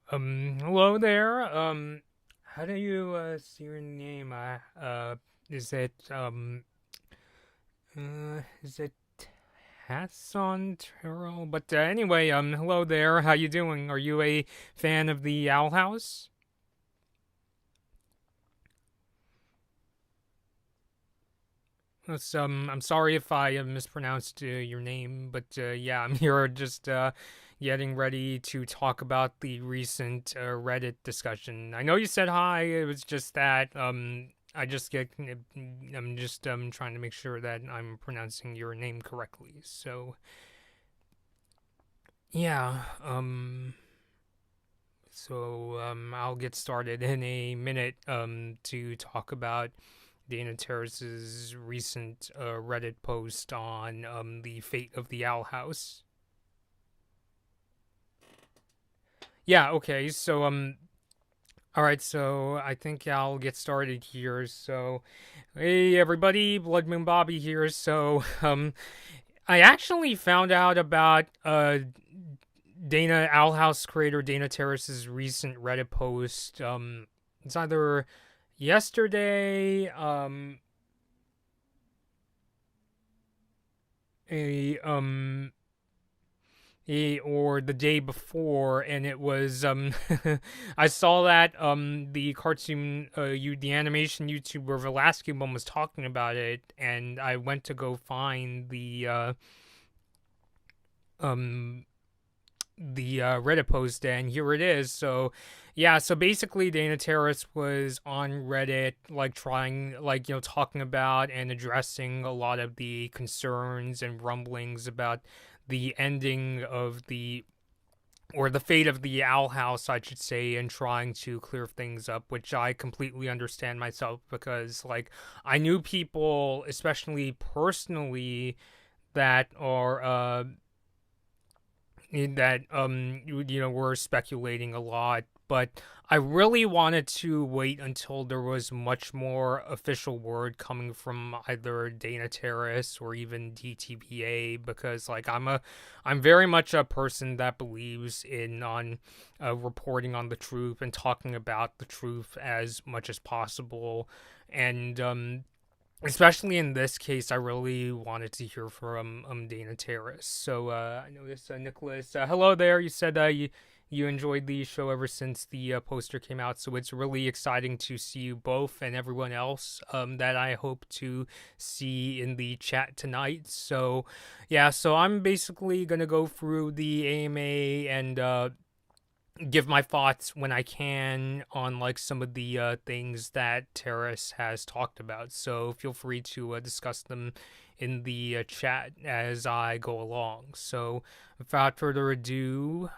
Hello there. How do you see your name? Is it Hassan Terrell? But anyway, hello there. How you doing? Are you a fan of the Owl House? I'm sorry if I mispronounced your name, but yeah, I'm here just getting ready to talk about the recent Reddit discussion. I know you said hi. It was just that I'm just trying to make sure that I'm pronouncing your name correctly. So yeah, I'll get started in a minute to talk about Dana Terrace's recent Reddit post on the fate of the Owl House. Yeah, okay. All right. So I think I'll get started here. So, hey everybody, Blood Moon Bobby here. I actually found out about Owl House creator Dana Terrace's recent Reddit post. It's either yesterday, a or the day before, and it was I saw that the cartoon the animation YouTuber Velasquez was talking about it, and I went to go find um Reddit post, and here it is. So yeah, so basically Dana Terrace was on Reddit, like trying, like, talking about and addressing a lot of the concerns and rumblings about the ending of the or the fate of the Owl House, I should say, and trying to clear things up, which I completely understand myself because, like, I knew people, especially personally, that are were speculating a lot, but I really wanted to wait until there was much more official word coming from either Dana Terrace or even DTVA, because like I'm very much a person that believes in on reporting on the truth and talking about the truth as much as possible, and especially in this case, I really wanted to hear from Dana Terrace. So I noticed Nicholas. Hello there. You said you enjoyed the show ever since the poster came out. So it's really exciting to see you both and everyone else that I hope to see in the chat tonight. So yeah, so I'm basically gonna go through the AMA and give my thoughts when I can on like some of the things that Terrace has talked about. So feel free to discuss them in the chat as I go along. So without further ado,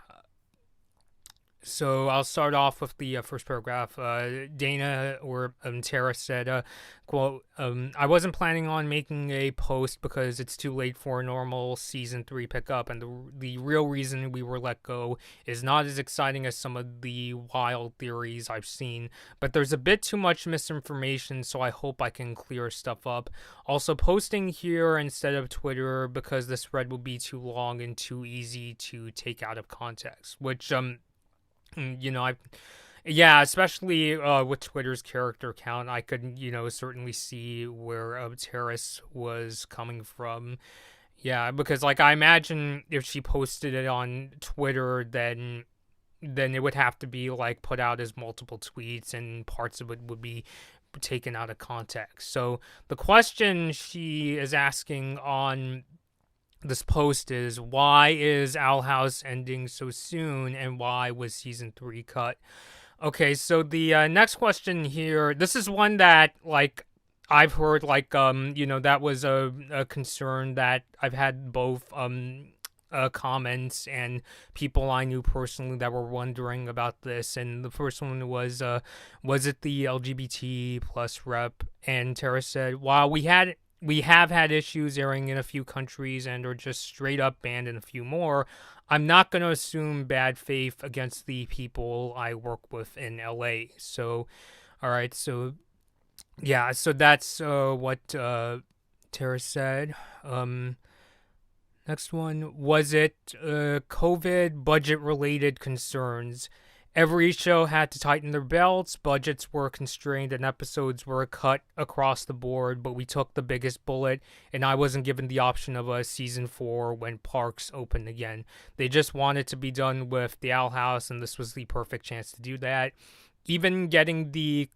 so I'll start off with the first paragraph. Dana or Tara said, "quote I wasn't planning on making a post because it's too late for a normal season 3 pickup, and the real reason we were let go is not as exciting as some of the wild theories I've seen. But there's a bit too much misinformation, so I hope I can clear stuff up. Also, posting here instead of Twitter because this thread will be too long and too easy to take out of context, which I yeah, especially with Twitter's character count, I could, certainly see where Terrace was coming from. Yeah, because like I imagine if she posted it on Twitter, then it would have to be like put out as multiple tweets, and parts of it would be taken out of context. So the question she is asking on this post is, why is Owl House ending so soon, and why was season 3 cut? Okay, so the next question here, this is one that like I've heard, like that was a concern that I've had both comments and people I knew personally that were wondering about this. And the first one was it the LGBT plus rep? And Tara said, "While we have had issues airing in a few countries and are just straight up banned in a few more, I'm not going to assume bad faith against the people I work with in LA." So, all right. So, yeah. So that's what Tara said. Next one, was it COVID budget related concerns? Every show had to tighten their belts, budgets were constrained, and episodes were cut across the board, but we took the biggest bullet, and I wasn't given the option of a season 4 when parks opened again. They just wanted to be done with the Owl House, and this was the perfect chance to do that. Even getting the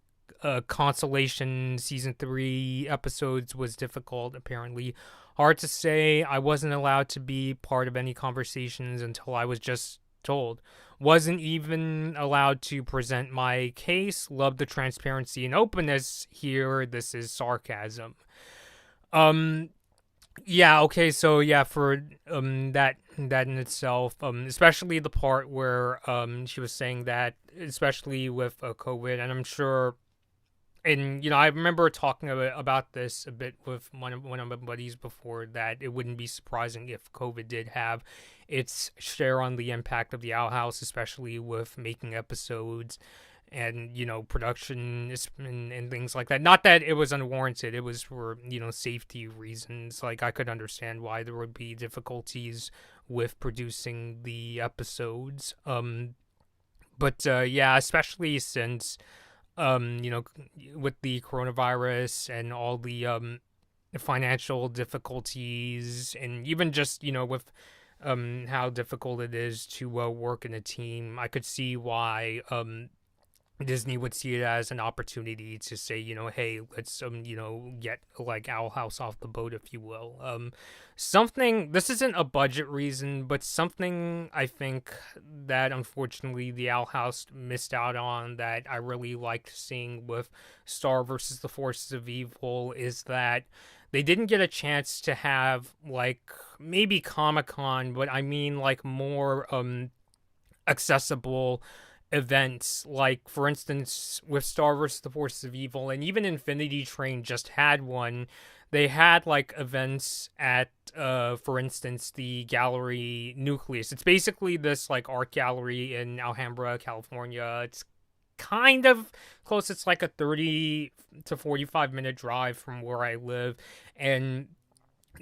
consolation season 3 episodes was difficult, apparently. Hard to say. I wasn't allowed to be part of any conversations until I was just told. Wasn't even allowed to present my case. Love the transparency and openness here. This is sarcasm. Yeah, okay, so yeah, for that in itself, especially the part where she was saying that, especially with COVID, and I'm sure, and I remember talking about this a bit with one of my buddies before, that it wouldn't be surprising if COVID did have its share on the impact of the Owl House, especially with making episodes and production and things like that. Not that it was unwarranted, it was for safety reasons. Like, I could understand why there would be difficulties with producing the episodes, but yeah, especially since with the coronavirus and all the financial difficulties, and even just with how difficult it is to work in a team, I could see why Disney would see it as an opportunity to say, hey, let's get like Owl House off the boat, if you will. Something, this isn't a budget reason, but something I think that unfortunately the Owl House missed out on, that I really liked seeing with Star versus the Forces of Evil, is that they didn't get a chance to have like maybe Comic-Con, but I mean like more accessible events. Like, for instance, with Star vs. the Forces of Evil, and even Infinity Train just had one. They had like events at for instance, the Gallery Nucleus. It's basically this like art gallery in Alhambra, California. It's kind of close. It's like a 30 to 45 minute drive from where I live, and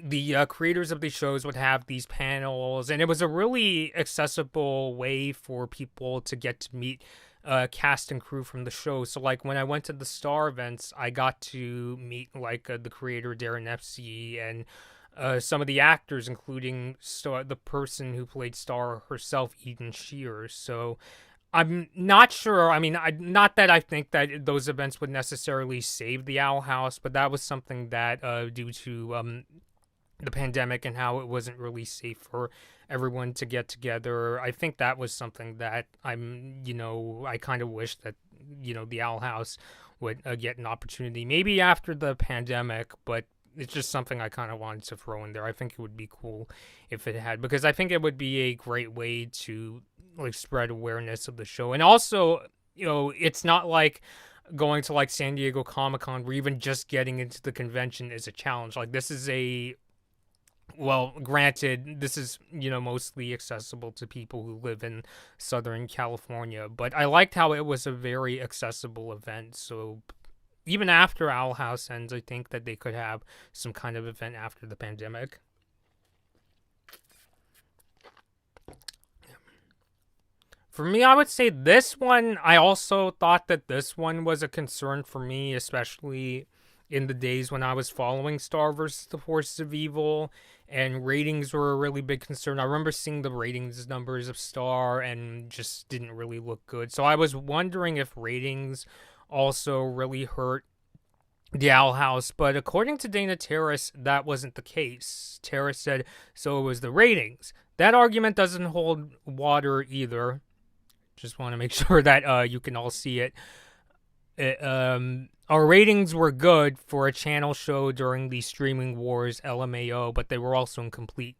the creators of these shows would have these panels, and it was a really accessible way for people to get to meet cast and crew from the show. So like when I went to the Star events, I got to meet like the creator Darren Epstein and some of the actors, including the person who played Star herself, Eden Shears. So I'm not sure. I mean, not that I think that those events would necessarily save the Owl House, but that was something that due to the pandemic and how it wasn't really safe for everyone to get together, I think that was something that I kind of wish that, the Owl House would get an opportunity, maybe after the pandemic, but it's just something I kind of wanted to throw in there. I think it would be cool if it had, because I think it would be a great way to like spread awareness of the show. And also, it's not like going to like San Diego Comic-Con where even just getting into the convention is a challenge. Like, this is well, granted, this is, mostly accessible to people who live in Southern California, but I liked how it was a very accessible event. So even after Owl House ends, I think that they could have some kind of event after the pandemic. For me, I would say this one, I also thought that this one was a concern for me, especially in the days when I was following Star vs. the Forces of Evil, and ratings were a really big concern. I remember seeing the ratings numbers of Star and just didn't really look good. So I was wondering if ratings also really hurt the Owl House, but according to Dana Terrace, that wasn't the case. Terrace said, so it was the ratings. That argument doesn't hold water either. Just want to make sure that you can all see it. Our ratings were good for a channel show during the streaming wars, LMAO, but they were also incomplete.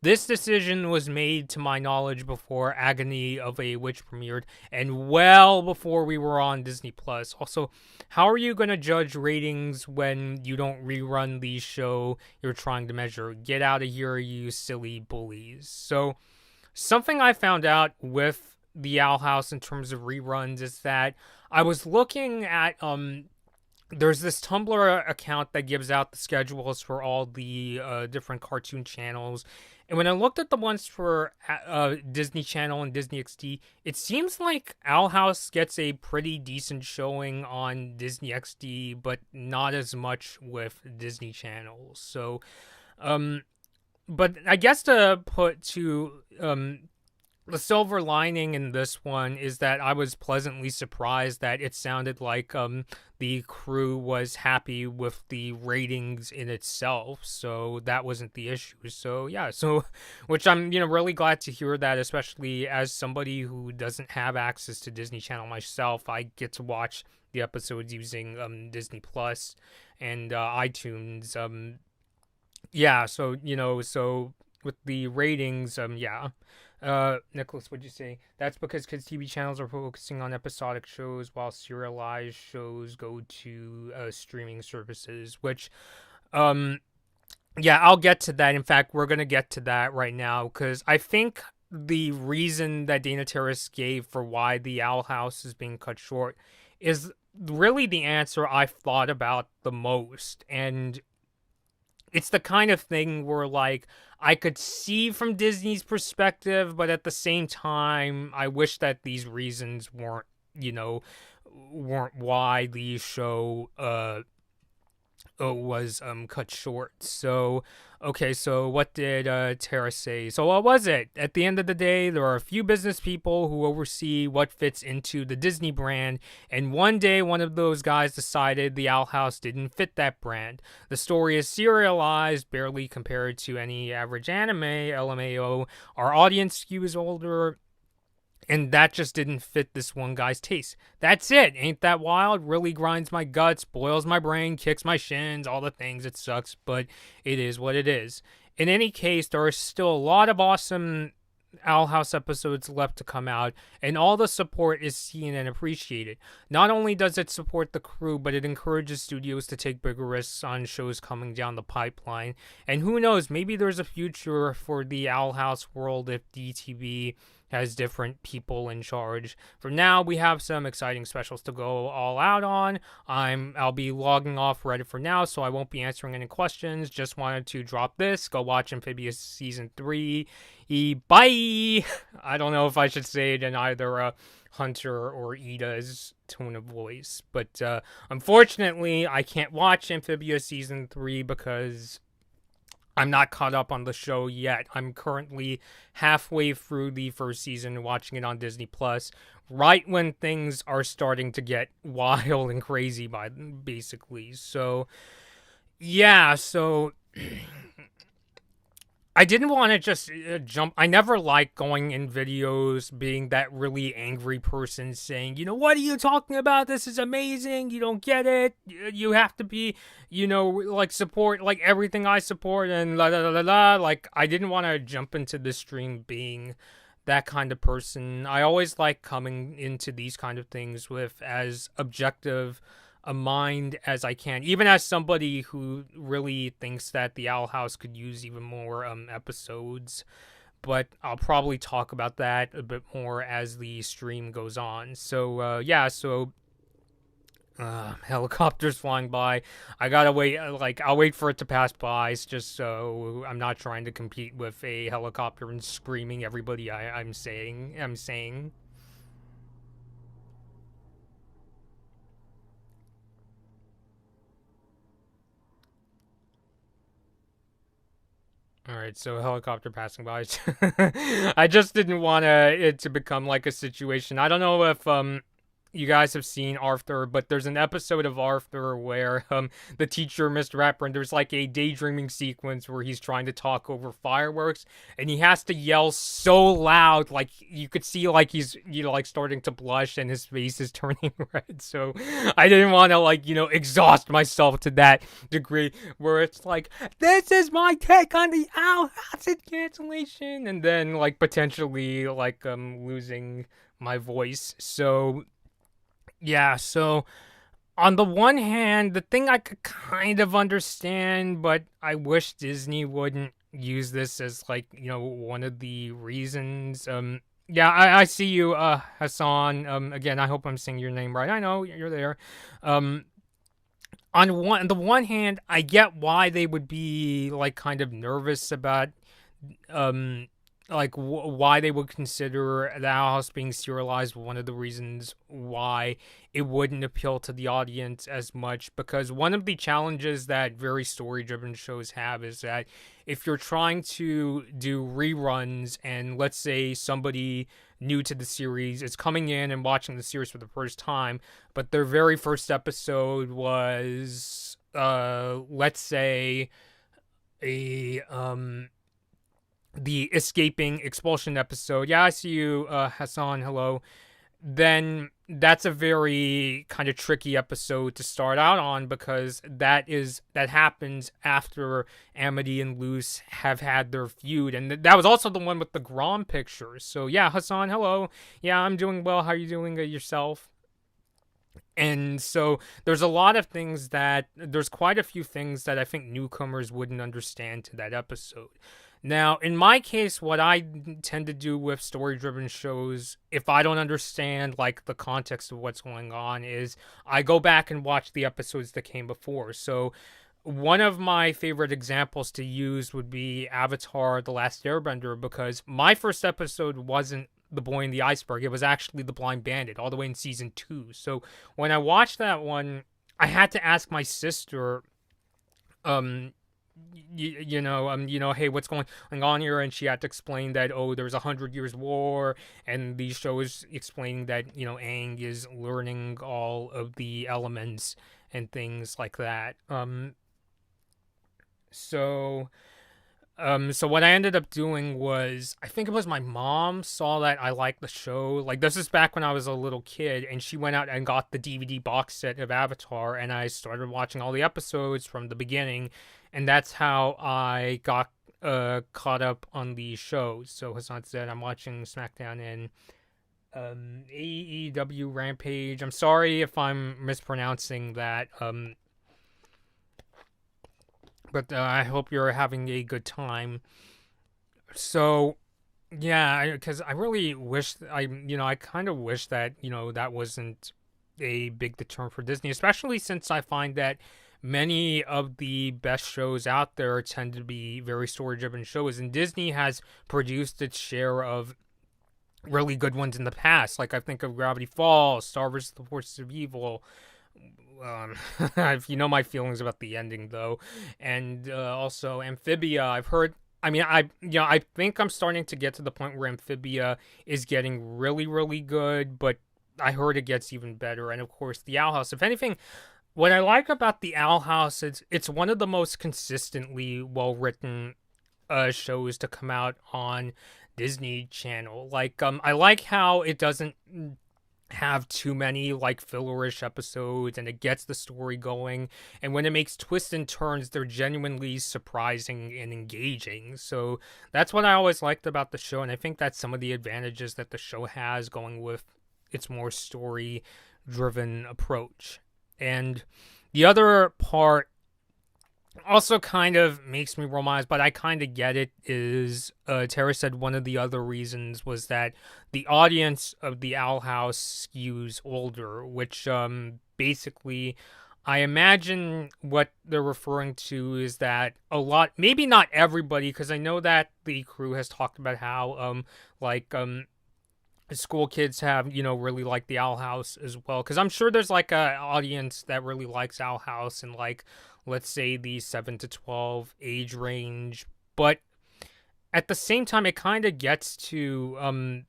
This decision was made, to my knowledge, before Agony of a Witch premiered, and well before we were on Disney+. Also, how are you going to judge ratings when you don't rerun the show you're trying to measure? Get out of here, you silly bullies. So, something I found out with the Owl House in terms of reruns is that I was looking at there's this Tumblr account that gives out the schedules for all the different cartoon channels, And when I looked at the ones for Disney Channel and Disney XD, it seems like Owl House gets a pretty decent showing on Disney XD, but not as much with Disney Channel. So, um, but I guess the silver lining in this one is that I was pleasantly surprised that it sounded like the crew was happy with the ratings in itself, so that wasn't the issue. So yeah, so which I'm really glad to hear that, especially as somebody who doesn't have access to Disney Channel myself. I get to watch the episodes using Disney Plus and iTunes. Yeah, so so with the ratings, yeah. Nicholas, what'd you say? That's because kids' TV channels are focusing on episodic shows while serialized shows go to streaming services, which, yeah, I'll get to that. In fact, we're going to get to that right now because I think the reason that Dana Terrace gave for why the Owl House is being cut short is really the answer I've thought about the most. And it's the kind of thing where, like, I could see from Disney's perspective, but at the same time, I wish that these reasons weren't why the show was cut short. So, okay, so what did Tara say? So what was it? At the end of the day, there are a few business people who oversee what fits into the Disney brand, and one day one of those guys decided the Owl House didn't fit that brand. The story is serialized, barely compared to any average anime, LMAO. Our audience skews older, and that just didn't fit this one guy's taste. That's it. Ain't that wild? Really grinds my guts, boils my brain, kicks my shins, all the things. It sucks, but it is what it is. In any case, there are still a lot of awesome Owl House episodes left to come out, and all the support is seen and appreciated. Not only does it support the crew, but it encourages studios to take bigger risks on shows coming down the pipeline. And who knows, maybe there's a future for the Owl House world if DTV has different people in charge. For now, we have some exciting specials to go all out on. I'll be logging off Reddit for now, so I won't be answering any questions. Just wanted to drop this. Go watch Amphibious Season 3. Bye! I don't know if I should say it in either Hunter or Ida's tone of voice, but unfortunately, I can't watch Amphibious Season 3 because I'm not caught up on the show yet. I'm currently halfway through the first season, watching it on Disney Plus, right when things are starting to get wild and crazy, basically. So, yeah, so I didn't want to just jump. I never like going in videos being that really angry person saying, what are you talking about? This is amazing. You don't get it. You have to be, like support like everything I support and la la la la la. Like, I didn't want to jump into the stream being that kind of person. I always like coming into these kind of things with as objective a mind as I can, even as somebody who really thinks that the Owl House could use even more episodes. But I'll probably talk about that a bit more as the stream goes on. So yeah, so helicopters flying by. I gotta wait. I'll wait for it to pass by, just so I'm not trying to compete with a helicopter and screaming everybody I'm saying. All right, so a helicopter passing by. I just didn't want it to become like a situation. I don't know if you guys have seen Arthur, but there's an episode of Arthur where the teacher, Mr. Rapper, and there's like a daydreaming sequence where he's trying to talk over fireworks, and he has to yell so loud, like you could see like he's like starting to blush and his face is turning red. So I didn't want to exhaust myself to that degree where it's like, this is my take on the Owl House cancellation, and then like potentially losing my voice. So yeah, so on the one hand, the thing I could kind of understand, but I wish Disney wouldn't use this as one of the reasons. Yeah, I see you, Hassan. Again, I hope I'm saying your name right. I know you're there. On the one hand, I get why they would be kind of nervous about um like why they would consider the Owl House being serialized one of the reasons why it wouldn't appeal to the audience as much, because one of the challenges that very story driven shows have is that if you're trying to do reruns, and let's say somebody new to the series is coming in and watching the series for the first time, but their very first episode was let's say a the escaping expulsion episode. Yeah, I see you, Hassan. Hello. Then that's a very kind of tricky episode to start out on, because that happens after Amity and Luce have had their feud, and that was also the one with the Grom pictures. So yeah, Hassan. Hello. Yeah, I'm doing well. How are you doing yourself? And so there's quite a few things that I think newcomers wouldn't understand to that episode. Now, in my case, what I tend to do with story-driven shows, if I don't understand like the context of what's going on, is I go back and watch the episodes that came before. So one of my favorite examples to use would be Avatar: The Last Airbender, because my first episode wasn't the boy in the iceberg. It was actually the blind bandit, all the way in season 2. So when I watched that one, I had to ask my sister, hey, what's going on here? And she had to explain that, there's 100 Years War, and these shows explaining that, Aang is learning all of the elements and things like that. So what I ended up doing was, I think it was my mom saw that I liked the show. Like, this is back when I was a little kid, and she went out and got the DVD box set of Avatar, and I started watching all the episodes from the beginning, and that's how I got caught up on the shows. So Hassan said, I'm watching SmackDown and AEW Rampage. I'm sorry if I'm mispronouncing that. But I hope you're having a good time. So, yeah, because I really wish I kind of wish that that wasn't a big deterrent for Disney, especially since I find that many of the best shows out there tend to be very story-driven shows, and Disney has produced its share of really good ones in the past. Like, I think of Gravity Falls, Star vs. the Forces of Evil. My feelings about the ending though, and also Amphibia. I've heard. I think I'm starting to get to the point where Amphibia is getting really, really good, but I heard it gets even better. And of course, the Owl House. If anything, what I like about the Owl House is it's one of the most consistently well written shows to come out on Disney Channel. Like, I like how it doesn't have too many like fillerish episodes, and it gets the story going, and when it makes twists and turns, they're genuinely surprising and engaging. So that's what I always liked about the show, and I think that's some of the advantages that the show has going with its more story driven approach. And the other part also kind of makes me roll my eyes, but I kind of get it, is Terrace said one of the other reasons was that the audience of the Owl House skews older, which basically I imagine what they're referring to is that a lot, maybe not everybody, because I know that the crew has talked about how school kids have really like the Owl House as well, because I'm sure there's like a audience that really likes Owl House and like, let's say, the 7 to 12 age range. But at the same time, it kind of gets to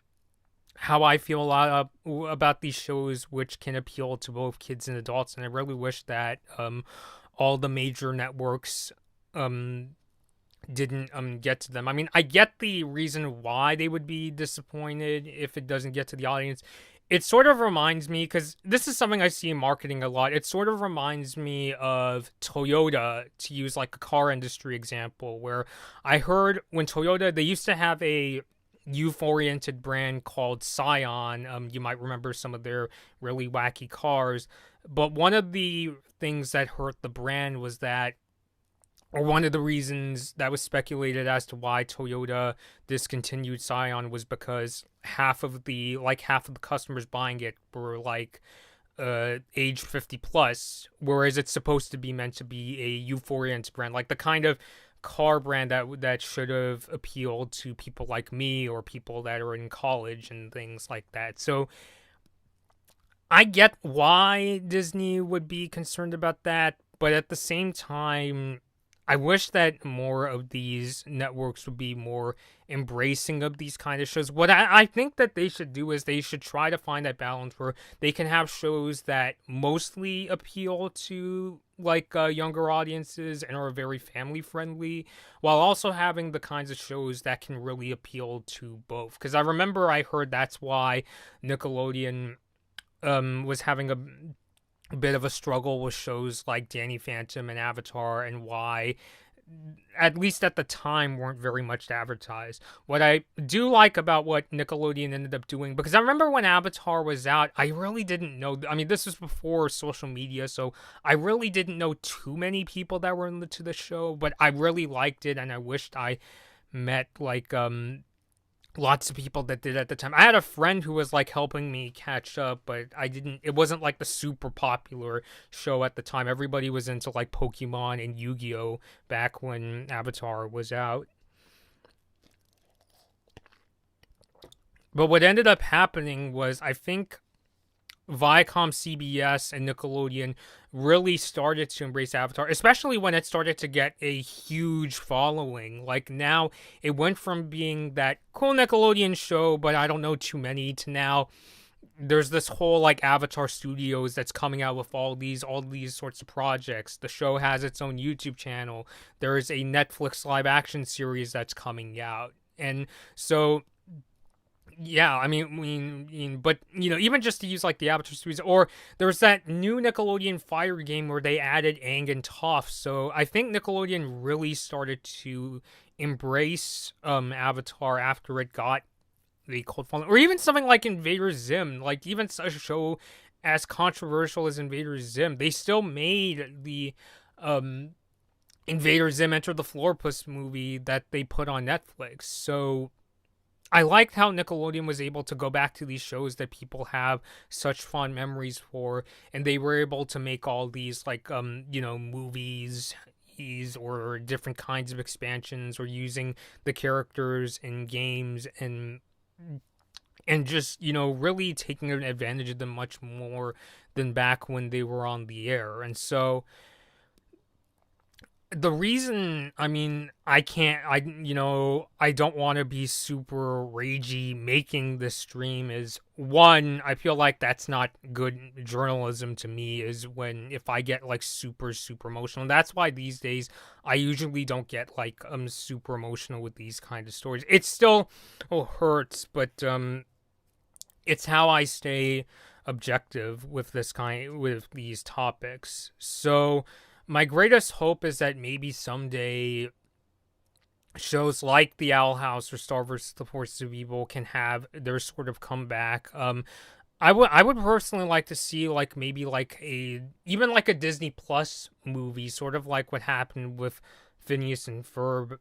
how I feel a lot about these shows, which can appeal to both kids and adults. And I really wish that all the major networks didn't get to them. I mean, I get the reason why they would be disappointed if it doesn't get to the audience. It sort of reminds me, because this is something I see in marketing a lot, it sort of reminds me of Toyota, to use like a car industry example, where I heard when Toyota, they used to have a youth-oriented brand called Scion. You might remember some of their really wacky cars, but one of the things that hurt the brand was that, or one of the reasons that was speculated as to why Toyota discontinued Scion, was because half of the customers buying it were like age 50 plus, whereas it's supposed to be meant to be a youth-oriented brand, like the kind of car brand that should have appealed to people like me or people that are in college and things like that. So I get why Disney would be concerned about that, but at the same time, I wish that more of these networks would be more embracing of these kind of shows. What I think that they should do is they should try to find that balance where they can have shows that mostly appeal to like younger audiences and are very family friendly, while also having the kinds of shows that can really appeal to both. Because I remember I heard that's why Nickelodeon was having a bit of a struggle with shows like Danny Phantom and Avatar, and why, at least at the time, weren't very much advertised. What I do like about what Nickelodeon ended up doing, because I remember when Avatar was out, I really didn't know. I mean, this was before social media, so I really didn't know too many people that were into the show, but I really liked it, and I wished I met like lots of people that did at the time. I had a friend who was like helping me catch up, but it wasn't like the super popular show at the time. Everybody was into like Pokemon and Yu-Gi-Oh back when Avatar was out. But what ended up happening was, I think Viacom, CBS, and Nickelodeon really started to embrace Avatar, especially when it started to get a huge following. Like now, it went from being that cool Nickelodeon show, but I don't know too many, to now there's this whole like Avatar Studios that's coming out with all these sorts of projects. The show has its own YouTube channel. There is a Netflix live action series that's coming out, and so yeah, but even just to use like the Avatar series, or there's that new Nickelodeon Fire game where they added Aang and Toph. So I think Nickelodeon really started to embrace Avatar after it got the cult following, or even something like Invader Zim. Like even a show as controversial as Invader Zim, they still made the Invader Zim Enter the Floorpuss movie that they put on Netflix. So I liked how Nickelodeon was able to go back to these shows that people have such fond memories for, and they were able to make all these like movies or different kinds of expansions, or using the characters in games, and just really taking advantage of them much more than back when they were on the air. And so the reason, I don't want to be super ragey making this stream is, one, I feel like that's not good journalism to me, is when, if I get like super, super emotional. And that's why these days I usually don't get like super emotional with these kind of stories. It still hurts, but it's how I stay objective with these topics. So my greatest hope is that maybe someday shows like The Owl House or Star vs. the Forces of Evil can have their sort of comeback. I would personally like to see like maybe like even like a Disney Plus movie, sort of like what happened with Phineas and Ferb,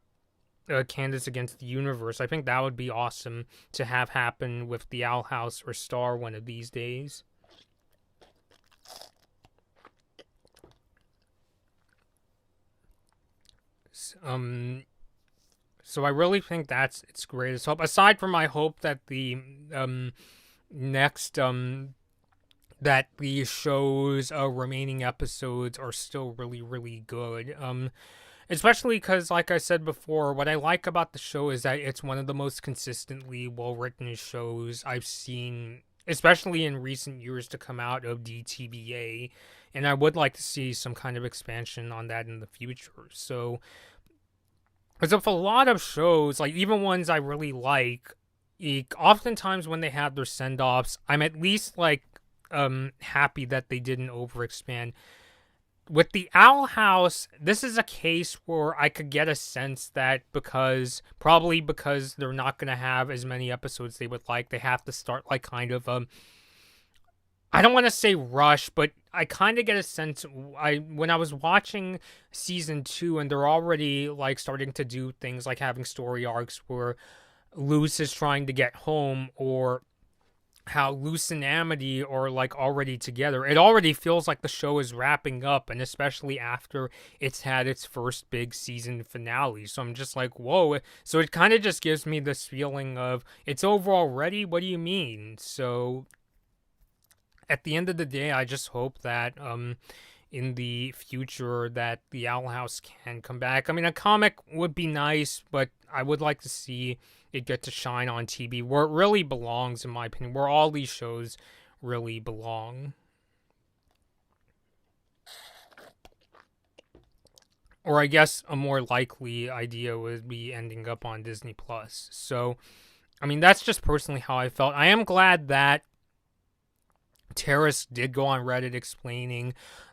Candace Against the Universe. I think that would be awesome to have happen with The Owl House or Star one of these days. So I really think that's its greatest hope. Aside from my hope that the next that the show's remaining episodes are still really, really good. Especially because, like I said before, what I like about the show is that it's one of the most consistently well-written shows I've seen, especially in recent years, to come out of DTVA. And I would like to see some kind of expansion on that in the future. So, because with a lot of shows, like even ones I really like, oftentimes when they have their send-offs, I'm at least like happy that they didn't overexpand. With The Owl House, this is a case where I could get a sense that probably because they're not going to have as many episodes they would like, they have to start like kind of I don't want to say rush, but I kind of get a sense, when I was watching season 2, and they're already like starting to do things like having story arcs where Luce is trying to get home, or how Luce and Amity are like already together. It already feels like the show is wrapping up, and especially after it's had its first big season finale. So I'm just like, whoa. So it kind of just gives me this feeling of it's over already. What do you mean? So at the end of the day, I just hope that in the future that the Owl House can come back. I mean, a comic would be nice, but I would like to see it get to shine on TV where it really belongs, in my opinion, where all these shows really belong. Or I guess a more likely idea would be ending up on Disney Plus. So, I mean, that's just personally how I felt. I am glad that Terrace did go on Reddit explaining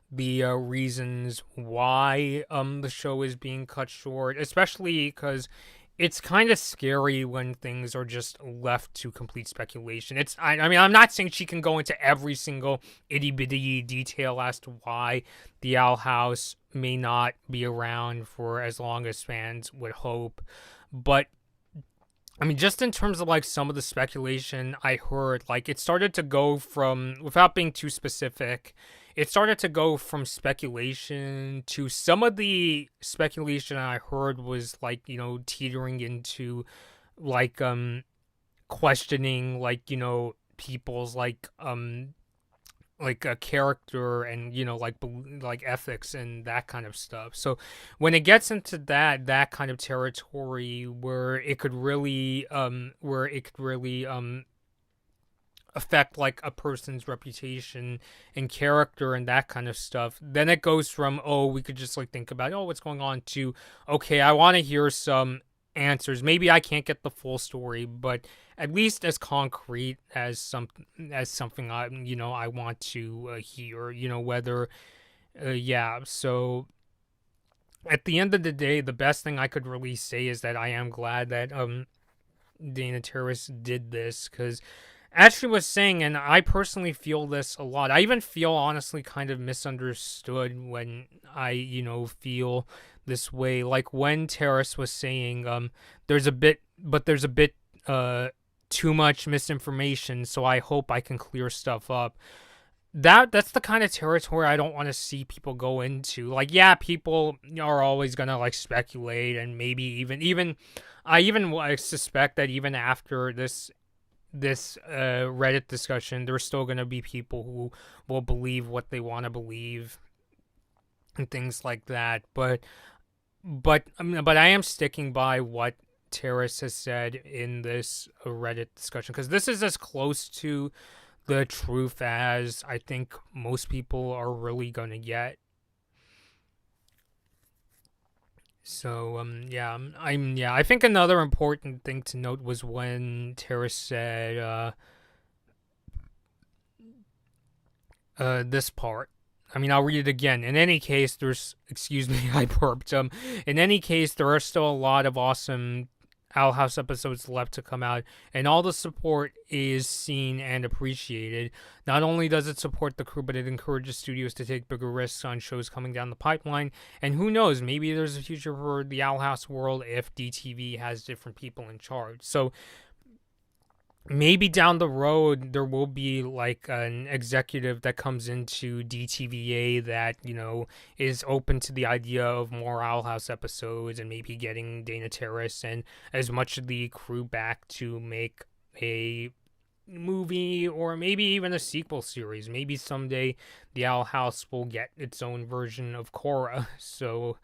the reasons why the show is being cut short, especially because it's kind of scary when things are just left to complete speculation. I mean, I'm not saying she can go into every single itty bitty detail as to why the Owl House may not be around for as long as fans would hope, but I mean, just in terms of like some of the speculation I heard, like it started to go from, without being too specific, it started to go from speculation to some of the speculation I heard was like, teetering into like, questioning like, people's like a character and like ethics and that kind of stuff. So when it gets into that kind of territory where it could really affect like a person's reputation and character and that kind of stuff, then it goes from, oh, we could just like think about, oh, what's going on, to, okay, I want to hear some answers. Maybe I can't get the full story, but at least as concrete as something I want to hear, whether yeah. So at the end of the day, the best thing I could really say is that I am glad that Dana Terrace did this, because as she was saying, and I personally feel this a lot, I even feel honestly kind of misunderstood when I, feel this way. Like when Terrace was saying, there's a bit, too much misinformation, so I hope I can clear stuff up. That's the kind of territory I don't want to see people go into. Like, yeah, people are always gonna like speculate, and maybe even I even suspect that even after this Reddit discussion, there's still gonna be people who will believe what they want to believe and things like that. But I am sticking by what Terrace has said in this Reddit discussion, because this is as close to the truth as I think most people are really gonna get. So yeah, I think another important thing to note was when Terrace said this part. I mean, I'll read it again. In any case, excuse me, I burped. In any case, there are still a lot of awesome Owl House episodes left to come out, and all the support is seen and appreciated. Not only does it support the crew, but it encourages studios to take bigger risks on shows coming down the pipeline. And who knows, maybe there's a future for the Owl House world if DTV has different people in charge. So maybe down the road there will be like an executive that comes into DTVA that is open to the idea of more Owl House episodes, and maybe getting Dana Terrace and as much of the crew back to make a movie or maybe even a sequel series. Maybe someday the Owl House will get its own version of Korra. So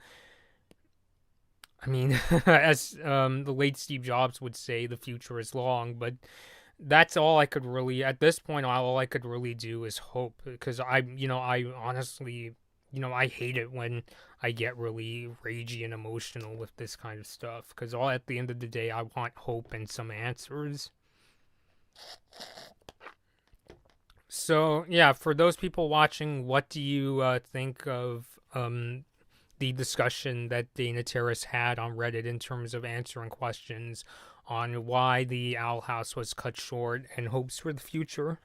I mean, as the late Steve Jobs would say, the future is long, but that's all I could really, at this point, all I could really do is hope, because I honestly, I hate it when I get really ragey and emotional with this kind of stuff, because all at the end of the day, I want hope and some answers. So, yeah, for those people watching, what do you think of the discussion that Dana Terrace had on Reddit in terms of answering questions on why the Owl House was cut short and hopes for the future?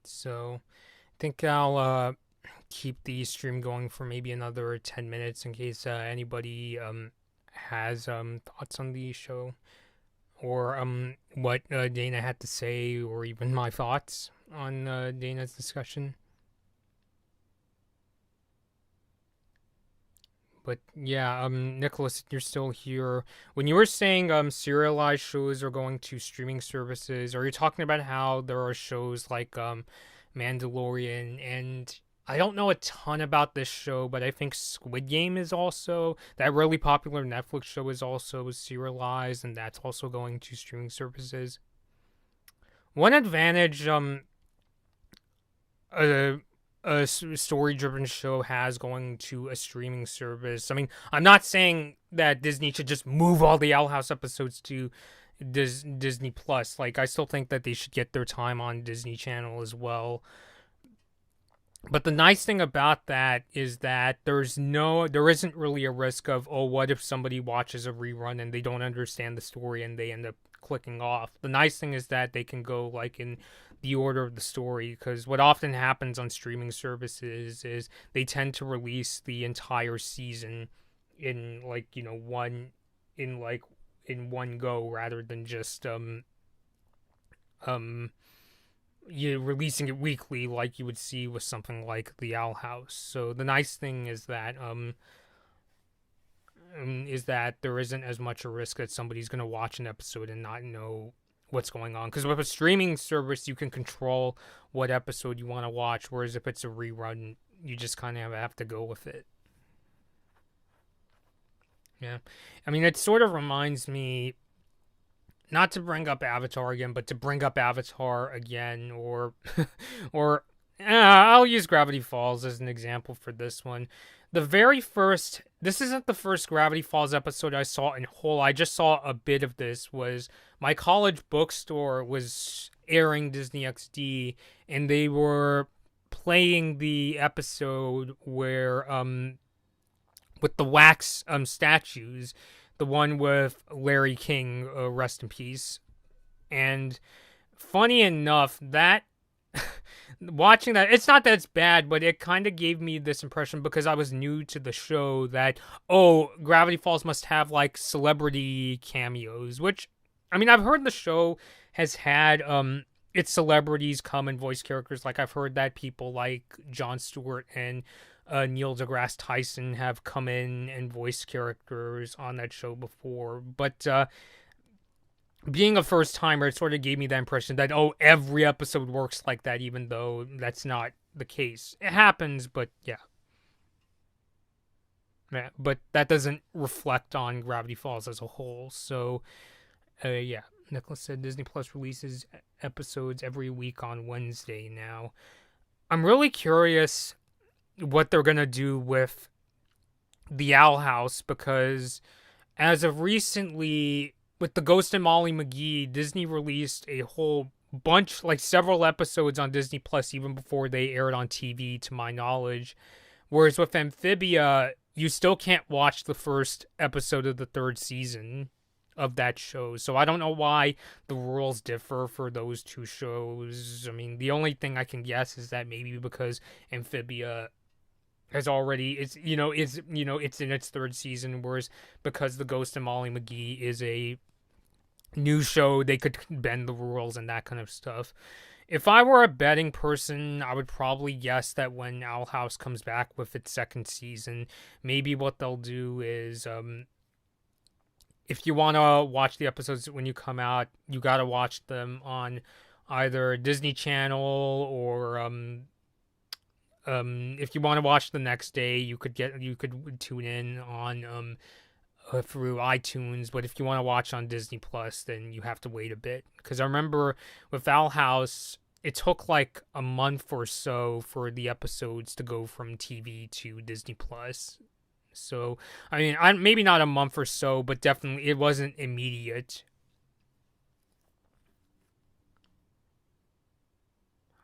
So I think I'll keep the stream going for maybe another 10 minutes in case anybody has thoughts on the show or what Dana had to say, or even my thoughts on Dana's discussion. But yeah, Nicholas, you're still here. When you were saying serialized shows are going to streaming services, are you talking about how there are shows like Mandalorian? And I don't know a ton about this show, but I think Squid Game is also, that really popular Netflix show is also serialized, and that's also going to streaming services. One advantage a story driven show has going to a streaming service. I mean, I'm not saying that Disney should just move all the Owl House episodes to Disney Plus. Like, I still think that they should get their time on Disney Channel as well. But the nice thing about that is that there isn't really a risk of, oh, what if somebody watches a rerun and they don't understand the story and they end up clicking off. The nice thing is that they can go like in the order of the story, because what often happens on streaming services is they tend to release the entire season in like, in one go, rather than just um you releasing it weekly like you would see with something like the Owl House. So the nice thing is that there isn't as much a risk that somebody's going to watch an episode and not know what's going on. Because with a streaming service, you can control what episode you want to watch, whereas if it's a rerun, you just kind of have to go with it. Yeah. I mean, it sort of reminds me, not to bring up Avatar again, but to bring up Avatar again, or I'll use Gravity Falls as an example for this one. This isn't the first Gravity Falls episode I saw in whole. I just saw a bit of this. Was my college bookstore was airing Disney XD, and they were playing the episode where with the wax statues, the one with Larry King, rest in peace. And funny enough, that watching that, it's not that it's bad, but it kind of gave me this impression, because I was new to the show, that, oh, Gravity Falls must have like celebrity cameos, which, I mean, I've heard the show has had its celebrities come and voice characters. Like, I've heard that people like Jon Stewart and Neil deGrasse Tyson have come in and voiced characters on that show before. But being a first timer, it sort of gave me the impression that, oh, every episode works like that, even though that's not the case. It happens, but yeah. Yeah, but that doesn't reflect on Gravity Falls as a whole. So, yeah. Nicholas said Disney Plus releases episodes every week on Wednesday now. I'm really curious what they're going to do with the Owl House, because as of recently, with the Ghost and Molly McGee, Disney released a whole bunch, like several episodes on Disney Plus even before they aired on TV, to my knowledge. Whereas with Amphibia, you still can't watch the first episode of the third season of that show. So I don't know why the rules differ for those two shows. I mean, the only thing I can guess is that maybe because Amphibia has already, it's in its third season, whereas because the Ghost and Molly McGee is a new show, they could bend the rules and that kind of stuff. If I were a betting person, I would probably guess that when Owl House comes back with its second season, maybe what they'll do is, if you want to watch the episodes when you come out, you got to watch them on either Disney Channel, or if you want to watch the next day, you could tune in on through iTunes. But if you want to watch on Disney Plus, then you have to wait a bit, because I remember with Owl House, it took like a month or so for the episodes to go from TV to Disney Plus. So, I mean, maybe not a month or so, but definitely it wasn't immediate.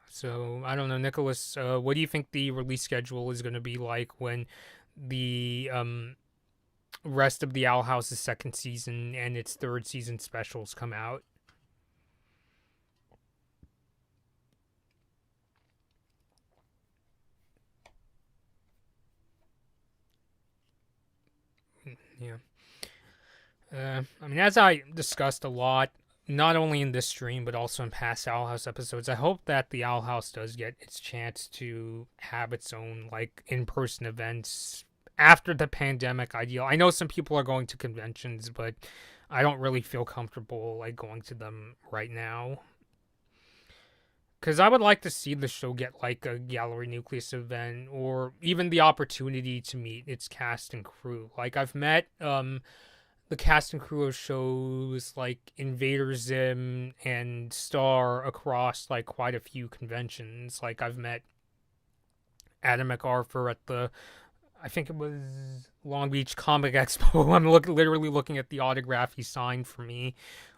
So, I don't know, Nicholas, what do you think the release schedule is going to be like when the rest of the Owl House's second season and its third season specials come out? Yeah. I mean, as I discussed a lot, not only in this stream but also in past Owl House episodes, I hope that the Owl House does get its chance to have its own like in-person events after the pandemic. Ideal. I know some people are going to conventions, but I don't really feel comfortable like going to them right now. Because I would like to see the show get like a gallery nucleus event or even the opportunity to meet its cast and crew. Like I've met the cast and crew of shows like Invader Zim and Star across like quite a few conventions. Like I've met Adam MacArthur at the, I think it was Long Beach Comic Expo. I'm literally looking at the autograph he signed for me.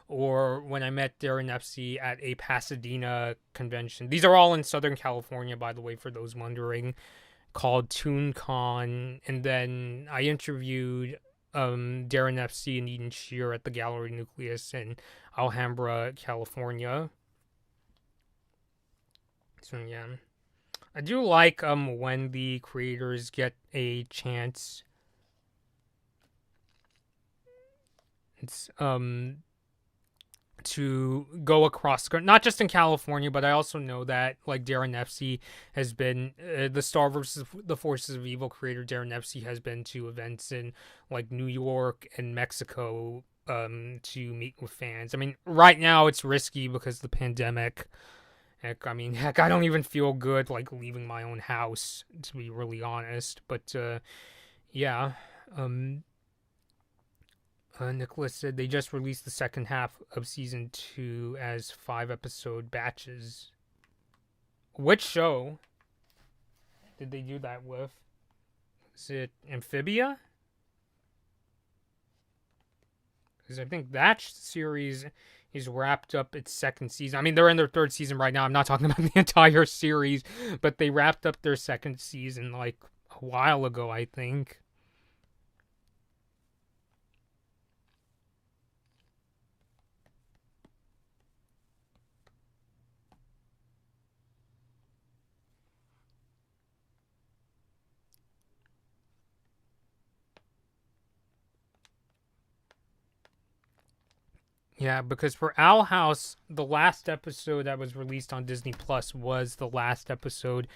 Or when I met Darren Epsey at a Pasadena convention. These are all in Southern California, by the way, for those wondering, called ToonCon. And then I interviewed Darren Epsey and Eden Shear at the Gallery Nucleus in Alhambra, California. So yeah, I do like when the creators get a chance. It's to go across, not just in California, but I also know that like Darren Epsey has been the Star versus the Forces of Evil creator. Darren Epsey has been to events in like New York and Mexico to meet with fans. I mean, right now it's risky because of the pandemic. Heck, I mean, I don't even feel good like leaving my own house, to be really honest. But yeah, um, Nicholas said they just released the second half of season 2 as 5-episode batches. Which show did they do that with? Is it Amphibia? Because I think that series is wrapped up its second season. I mean, they're in their third season right now. I'm not talking about the entire series, but they wrapped up their second season like a while ago, I think. Yeah, because for Owl House, the last episode that was released on Disney Plus was the last episode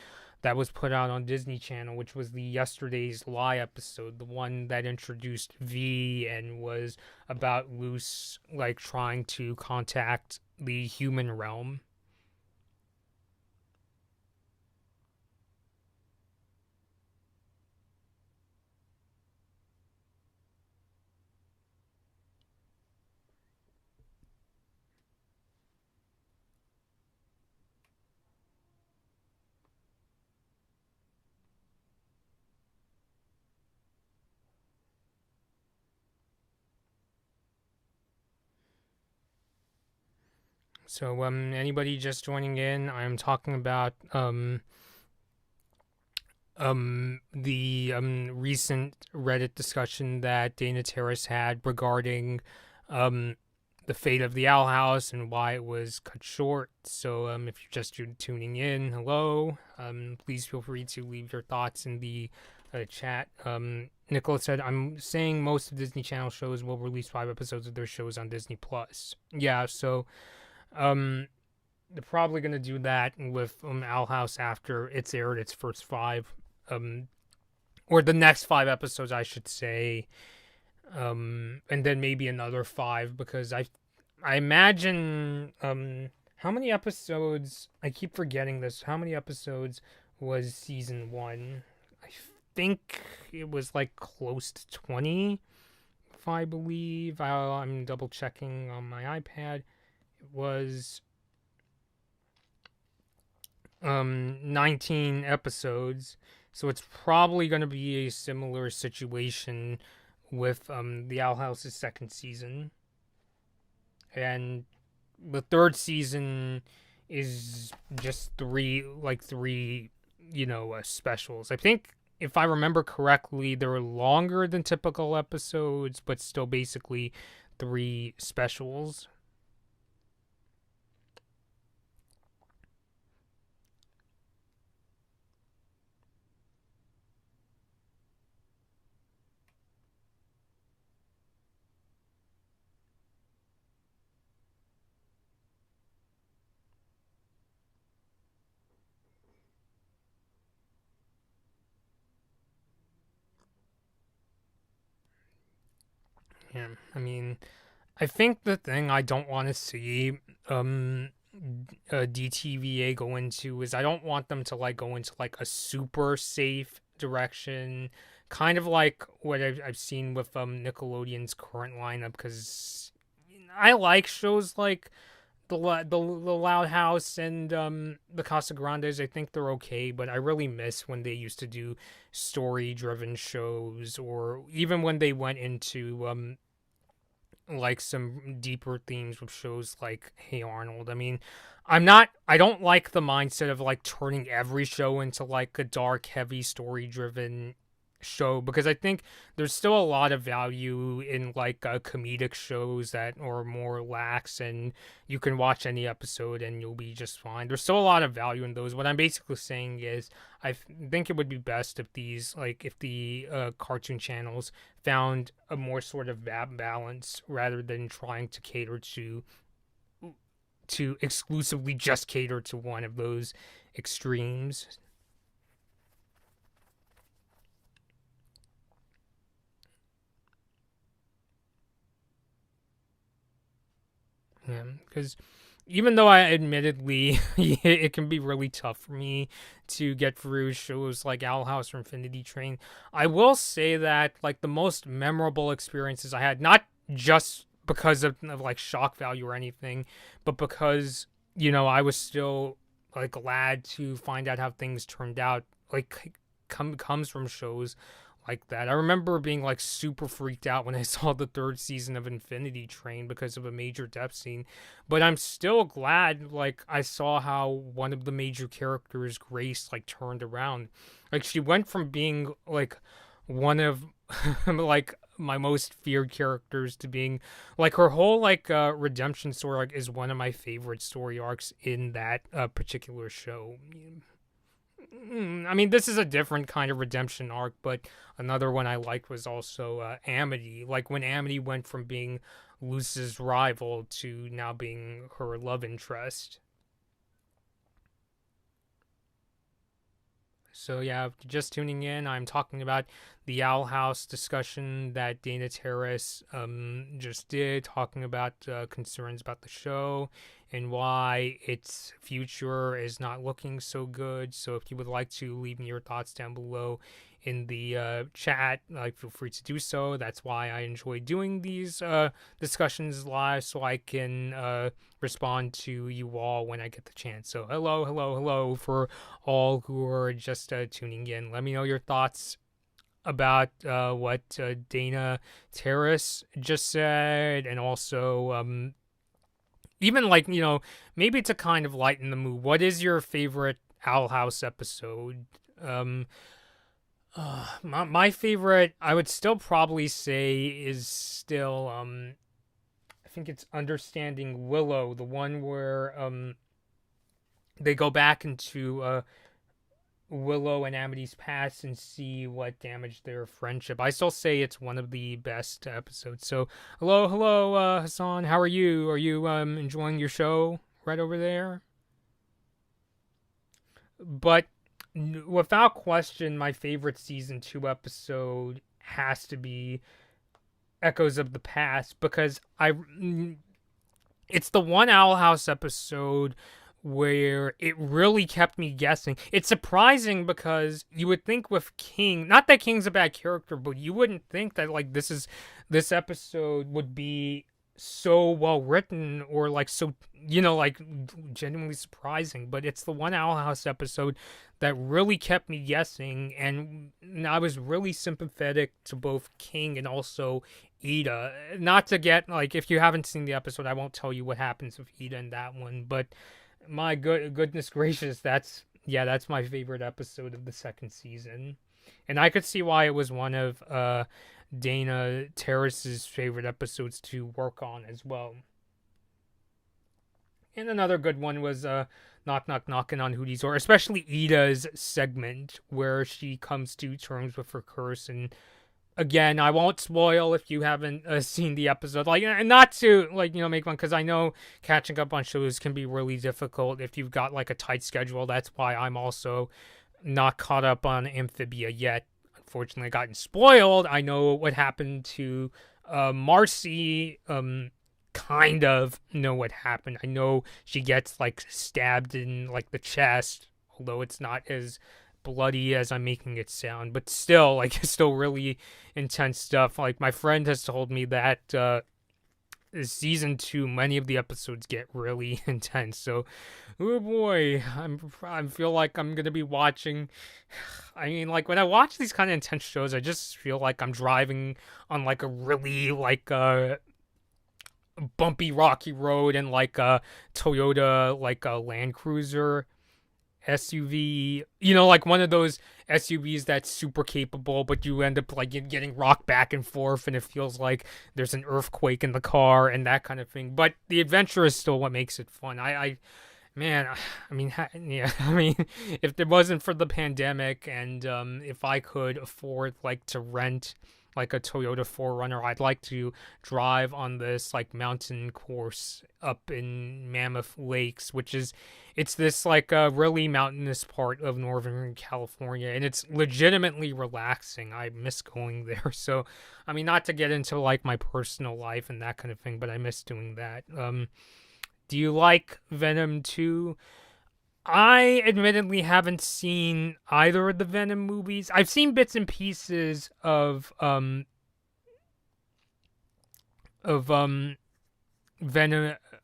that was put out on Disney Channel, which was the Yesterday's Lie episode, the one that introduced V and was about Luce like trying to contact the human realm. So, anybody just joining in, I'm talking about the recent Reddit discussion that Dana Terrace had regarding the fate of the Owl House and why it was cut short. So if you're just tuning in, hello. Please feel free to leave your thoughts in the chat. Nicholas said, I'm saying most of Disney Channel shows will release 5 episodes of their shows on Disney Plus. Yeah, so they're probably going to do that with Owl House after it's aired its first 5 or the next 5 episodes, I should say, and then maybe another 5, because I imagine how many episodes, I keep forgetting this, how many episodes was season 1? I think it was like close to 20, if I believe. I'm double checking on my iPad. It was 19 episodes. So it's probably going to be a similar situation with the Owl House's second season. And the third season is just three, specials. I think, if I remember correctly, they were longer than typical episodes, but still basically 3 specials. Yeah, I mean, I think the thing I don't want to see DTVA go into is I don't want them to like go into like a super safe direction, kind of like what I've seen with Nickelodeon's current lineup. Because I like shows like the Loud House and the Casa Grandes. I think they're okay, but I really miss when they used to do story driven shows, or even when they went into like some deeper themes with shows like Hey Arnold. I mean, I don't like the mindset of like turning every show into like a dark, heavy, story driven show, because I think there's still a lot of value in like comedic shows that are more lax and you can watch any episode and you'll be just fine. There's still a lot of value in those. What I'm basically saying is think it would be best if these, like, if the cartoon channels found a more sort of balance rather than trying to cater to exclusively just cater to one of those extremes. Yeah, because even though I admittedly it can be really tough for me to get through shows like Owl House or Infinity Train, I will say that like the most memorable experiences I had, not just because of like shock value or anything, but because I was still like glad to find out how things turned out. Like comes from shows like that. I remember being like super freaked out when I saw the third season of Infinity Train because of a major death scene. But I'm still glad like I saw how one of the major characters, Grace, like turned around. Like she went from being like one of like my most feared characters to being like her whole like redemption story like is one of my favorite story arcs in that particular show. I mean, this is a different kind of redemption arc, but another one I liked was also Amity. Like when Amity went from being Luce's rival to now being her love interest. So yeah, just tuning in, I'm talking about the Owl House discussion that Dana Terrace just did, talking about concerns about the show and why its future is not looking so good. So if you would like to leave me your thoughts down below in the chat, like feel free to do so. That's why I enjoy doing these discussions live, so I can respond to you all when I get the chance. So hello for all who are just tuning in. Let me know your thoughts about what Dana Terrace just said, and also even like maybe to kind of lighten the mood, what is your favorite Owl House episode? My favorite, I would still probably say, is still I think it's Understanding Willow, the one where they go back into Willow and Amity's past and see what damaged their friendship. I still say it's one of the best episodes. So hello, Hassan. How are you? Are you enjoying your show right over there? But without question, my favorite season 2 episode has to be Echoes of the Past, because it's the one Owl House episode where it really kept me guessing. It's surprising because you would think with King, not that King's a bad character, but you wouldn't think that like this episode would be so well written or like so like genuinely surprising. But it's the one Owl House episode that really kept me guessing, and I was really sympathetic to both King and also Ida. Not to get like, if you haven't seen the episode, I won't tell you what happens with Ida in that one, but my goodness gracious, that's my favorite episode of the second season, and I could see why it was one of Dana Terrace's favorite episodes to work on as well. And another good one was Knock Knock Knocking on Hootie's Door, especially Ida's segment where she comes to terms with her curse. And again, I won't spoil if you haven't seen the episode. Like, not to like make fun, because I know catching up on shows can be really difficult if you've got like a tight schedule. That's why I'm also not caught up on Amphibia yet. Unfortunately, gotten spoiled. I know what happened to Marcy, kind of know what happened. I know she gets like stabbed in like the chest, although it's not as bloody as I'm making it sound, but still, like, it's still really intense stuff. Like, my friend has told me that season 2, many of the episodes get really intense. So, oh boy, I feel like I'm gonna be watching. I mean, like, when I watch these kind of intense shows, I just feel like I'm driving on like a really like bumpy, rocky road and like a Toyota, like a Land Cruiser SUV, like one of those SUVs that's super capable, but you end up like getting rocked back and forth, and it feels like there's an earthquake in the car and that kind of thing. But the adventure is still what makes it fun. Man, I mean, yeah, I mean, if it wasn't for the pandemic and if I could afford like to rent like a Toyota 4Runner, I'd like to drive on this like mountain course up in Mammoth Lakes, which is it's this like really mountainous part of Northern California, and it's legitimately relaxing. I miss going there. So, I mean, not to get into like my personal life and that kind of thing, but I miss doing that. Do you like Venom 2? I admittedly haven't seen either of the Venom movies. I've seen bits and pieces of Venom,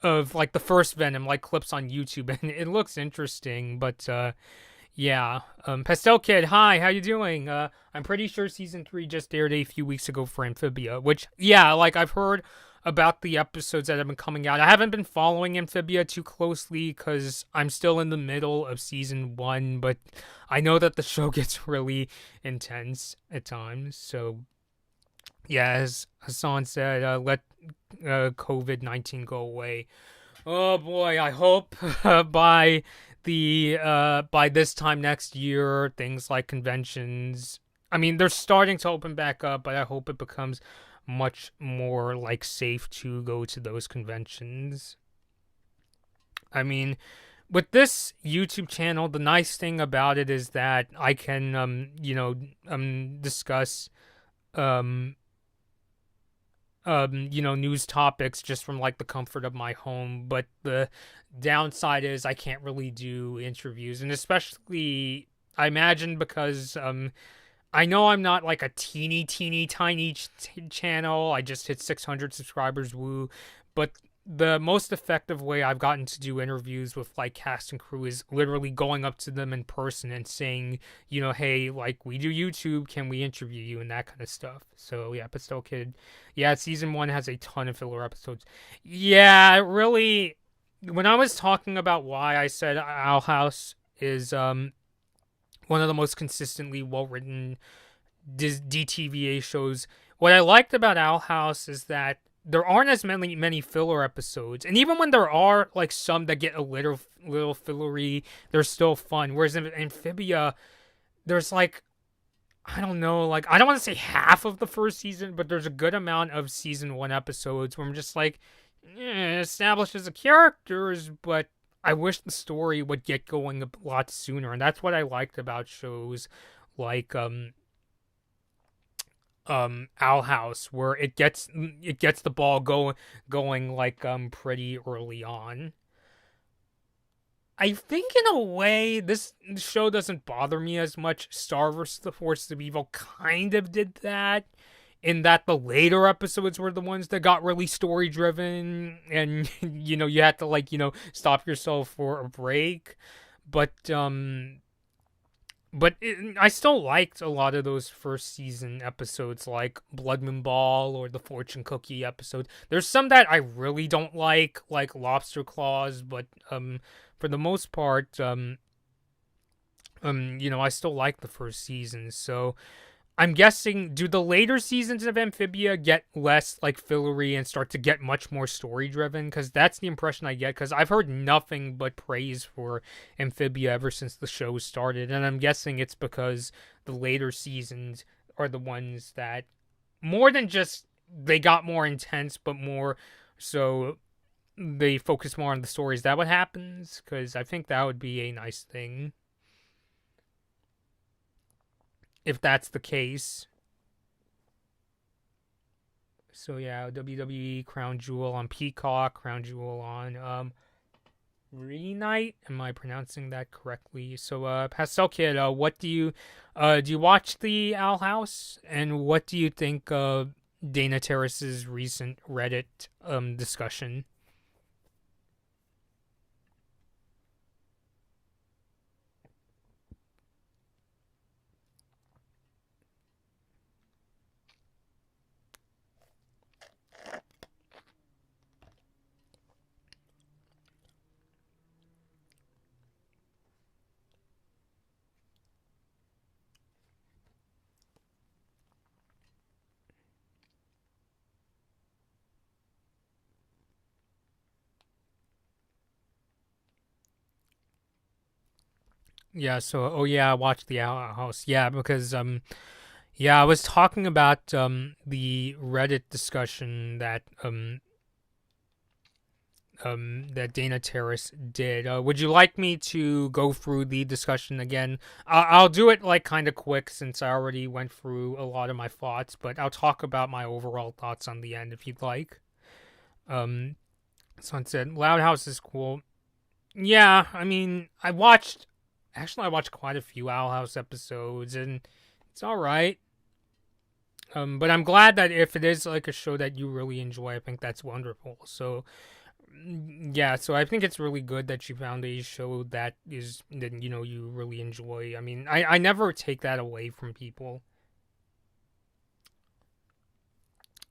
of like the first Venom, like clips on YouTube, and it looks interesting, but yeah. Pastel Kid, hi, how you doing? I'm pretty sure season 3 just aired a few weeks ago for Amphibia, which, yeah, like I've heard about the episodes that have been coming out. I haven't been following Amphibia too closely because I'm still in the middle of season 1, but I know that the show gets really intense at times. So, yeah, as Hassan said, let COVID-19 go away. Oh boy, I hope by this time next year, things like conventions. I mean, they're starting to open back up, but I hope it becomes much more like safe to go to those conventions. I mean, with this YouTube channel, the nice thing about it is that I can discuss um news topics just from like the comfort of my home, but the downside is I can't really do interviews, and especially I imagine because I know I'm not like a teeny tiny channel. I just hit 600 subscribers, woo. But the most effective way I've gotten to do interviews with like cast and crew is literally going up to them in person and saying, hey, like we do YouTube, can we interview you, and that kind of stuff. So yeah, Pastel Kid, yeah, season 1 has a ton of filler episodes. Yeah, really. When I was talking about why I said Owl House is one of the most consistently well written DTVA shows. What I liked about Owl House is that there aren't as many filler episodes, and even when there are like some that get a little fillery, they're still fun. Whereas in Amphibia, there's like I don't know, like I don't want to say half of the first season, but there's a good amount of season 1 episodes where I'm just like, establishes the characters, but I wish the story would get going a lot sooner, and that's what I liked about shows like Owl House, where it gets the ball going like pretty early on. I think in a way this show doesn't bother me as much. Star vs. the Forces of Evil kind of did that, in that the later episodes were the ones that got really story driven, and you had to like stop yourself for a break. But I still liked a lot of those first season episodes, like Blood Moon Ball or the Fortune Cookie episode. There's some that I really don't like Lobster Claws, but for the most part, I still like the first season. So I'm guessing, do the later seasons of Amphibia get less like fillery and start to get much more story driven? Because that's the impression I get. Because I've heard nothing but praise for Amphibia ever since the show started, and I'm guessing it's because the later seasons are the ones that more than just they got more intense, but more so they focus more on the story. Is that what happens? Because I think that would be a nice thing if that's the case. So yeah, WWE Crown Jewel on Peacock, Crown Jewel on Reunite. Am I pronouncing that correctly? So Pastel Kid, what do you watch the Owl House, and what do you think of Dana Terrace's recent Reddit discussion? Yeah, so oh yeah, I watched the Owl House. Yeah, because yeah, I was talking about the Reddit discussion that Dana Terrace did. Would you like me to go through the discussion again? I'll do it like kind of quick since I already went through a lot of my thoughts, but I'll talk about my overall thoughts on the end if you'd like. Um, Someone said Loud House is cool. Yeah, I mean, I watched quite a few Owl House episodes, and it's all right. But I'm glad that if it is like a show that you really enjoy, I think that's wonderful. So yeah, so I think it's really good that you found a show that you really enjoy. I mean, I never take that away from people.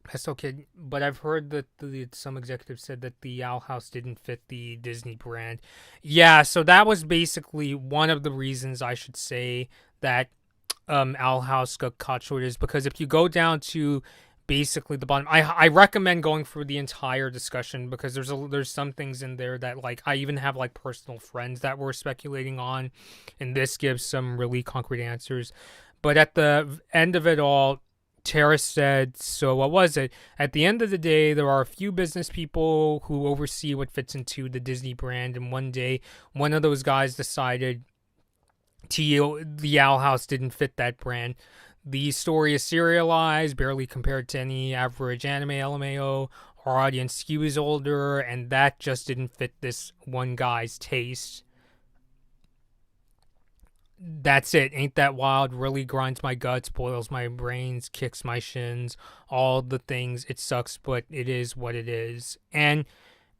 Pesto Kid, but I've heard that some executives said that the Owl House didn't fit the Disney brand. Yeah, so that was basically one of the reasons I should say that Owl House got caught short is because if you go down to basically the bottom, I recommend going through the entire discussion because there's some things in there that like I even have like personal friends that were speculating on, and this gives some really concrete answers. But at the end of it all, Terrace said, so what was it? At the end of the day, there are a few business people who oversee what fits into the Disney brand, and one day, one of those guys decided the Owl House didn't fit that brand. The story is serialized, barely compared to any average anime LMAO. Our audience skews older, and that just didn't fit this one guy's taste. That's it. Ain't that wild? Really grinds my guts, boils my brains, kicks my shins, all the things. It sucks, but it is what it is. And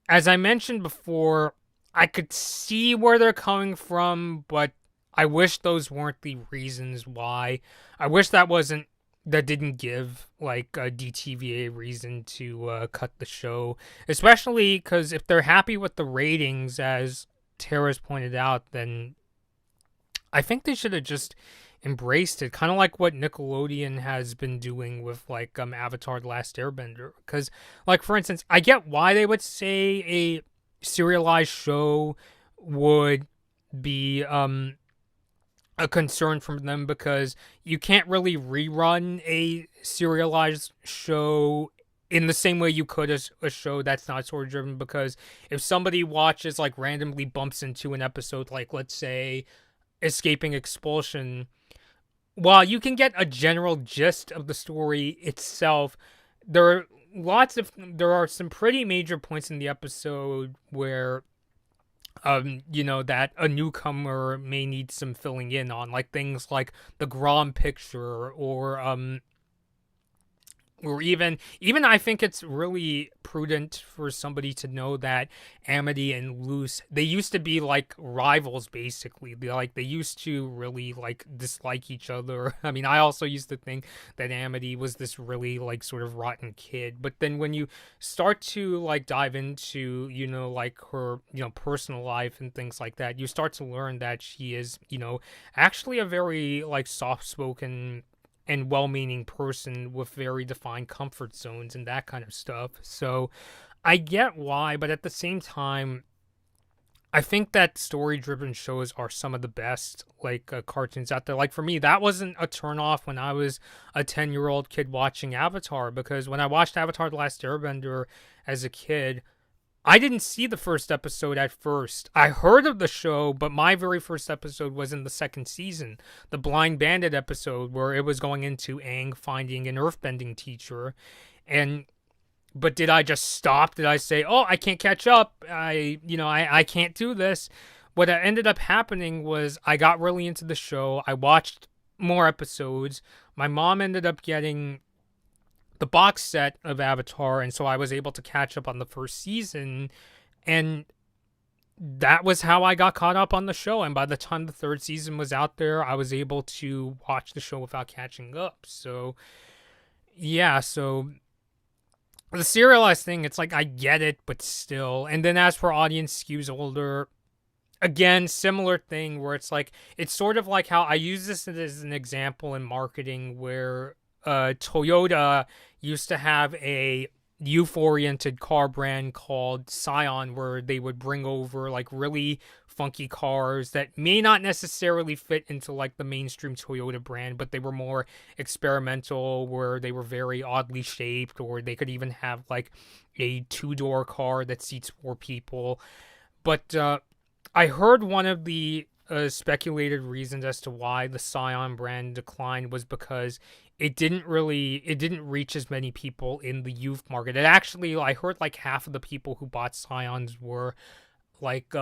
as I mentioned before, I could see where they're coming from, but I wish those weren't the reasons why. I wish that didn't give like a DTVA reason to cut the show, especially because if they're happy with the ratings, as Tara's pointed out, then I think they should have just embraced it, kind of like what Nickelodeon has been doing with like Avatar: The Last Airbender. Because, like for instance, I get why they would say a serialized show would be a concern from them because you can't really rerun a serialized show in the same way you could as a show that's not story driven, because if somebody watches like randomly bumps into an episode, like let's say Escaping Expulsion, while you can get a general gist of the story itself, there are some pretty major points in the episode where that a newcomer may need some filling in on, like things like the Grom picture, or even I think it's really prudent for somebody to know that Amity and Luce, they used to be like rivals basically. They used to really like dislike each other. I mean, I also used to think that Amity was this really like sort of rotten kid. But then when you start to like dive into, like her, personal life and things like that, you start to learn that she is, actually a very like soft-spoken and well-meaning person with very defined comfort zones and that kind of stuff. So I get why, but at the same time, I think that story-driven shows are some of the best like cartoons out there. Like for me, that wasn't a turnoff when I was a 10-year-old kid watching Avatar, because when I watched Avatar: The Last Airbender as a kid, I didn't see the first episode at first. I heard of the show, but my very first episode was in the second season, the Blind Bandit episode, where it was going into Aang finding an earthbending teacher. And but did I just stop? Did I say, "Oh, I can't catch up. I can't do this." What ended up happening was I got really into the show. I watched more episodes. My mom ended up getting the box set of Avatar, and so I was able to catch up on the first season, and that was how I got caught up on the show. And by the time the third season was out there, I was able to watch the show without catching up. So yeah, so the serialized thing, it's like I get it, but still. And then as for audience skews older, again, similar thing where it's like, it's sort of like how I use this as an example in marketing where Toyota used to have a youth-oriented car brand called Scion, where they would bring over like really funky cars that may not necessarily fit into like the mainstream Toyota brand, but they were more experimental, where they were very oddly shaped, or they could even have like a two-door car that seats four people. But I heard one of the speculated reasons as to why the Scion brand declined was because it didn't reach as many people in the youth market. It actually, I heard like half of the people who bought Scions were like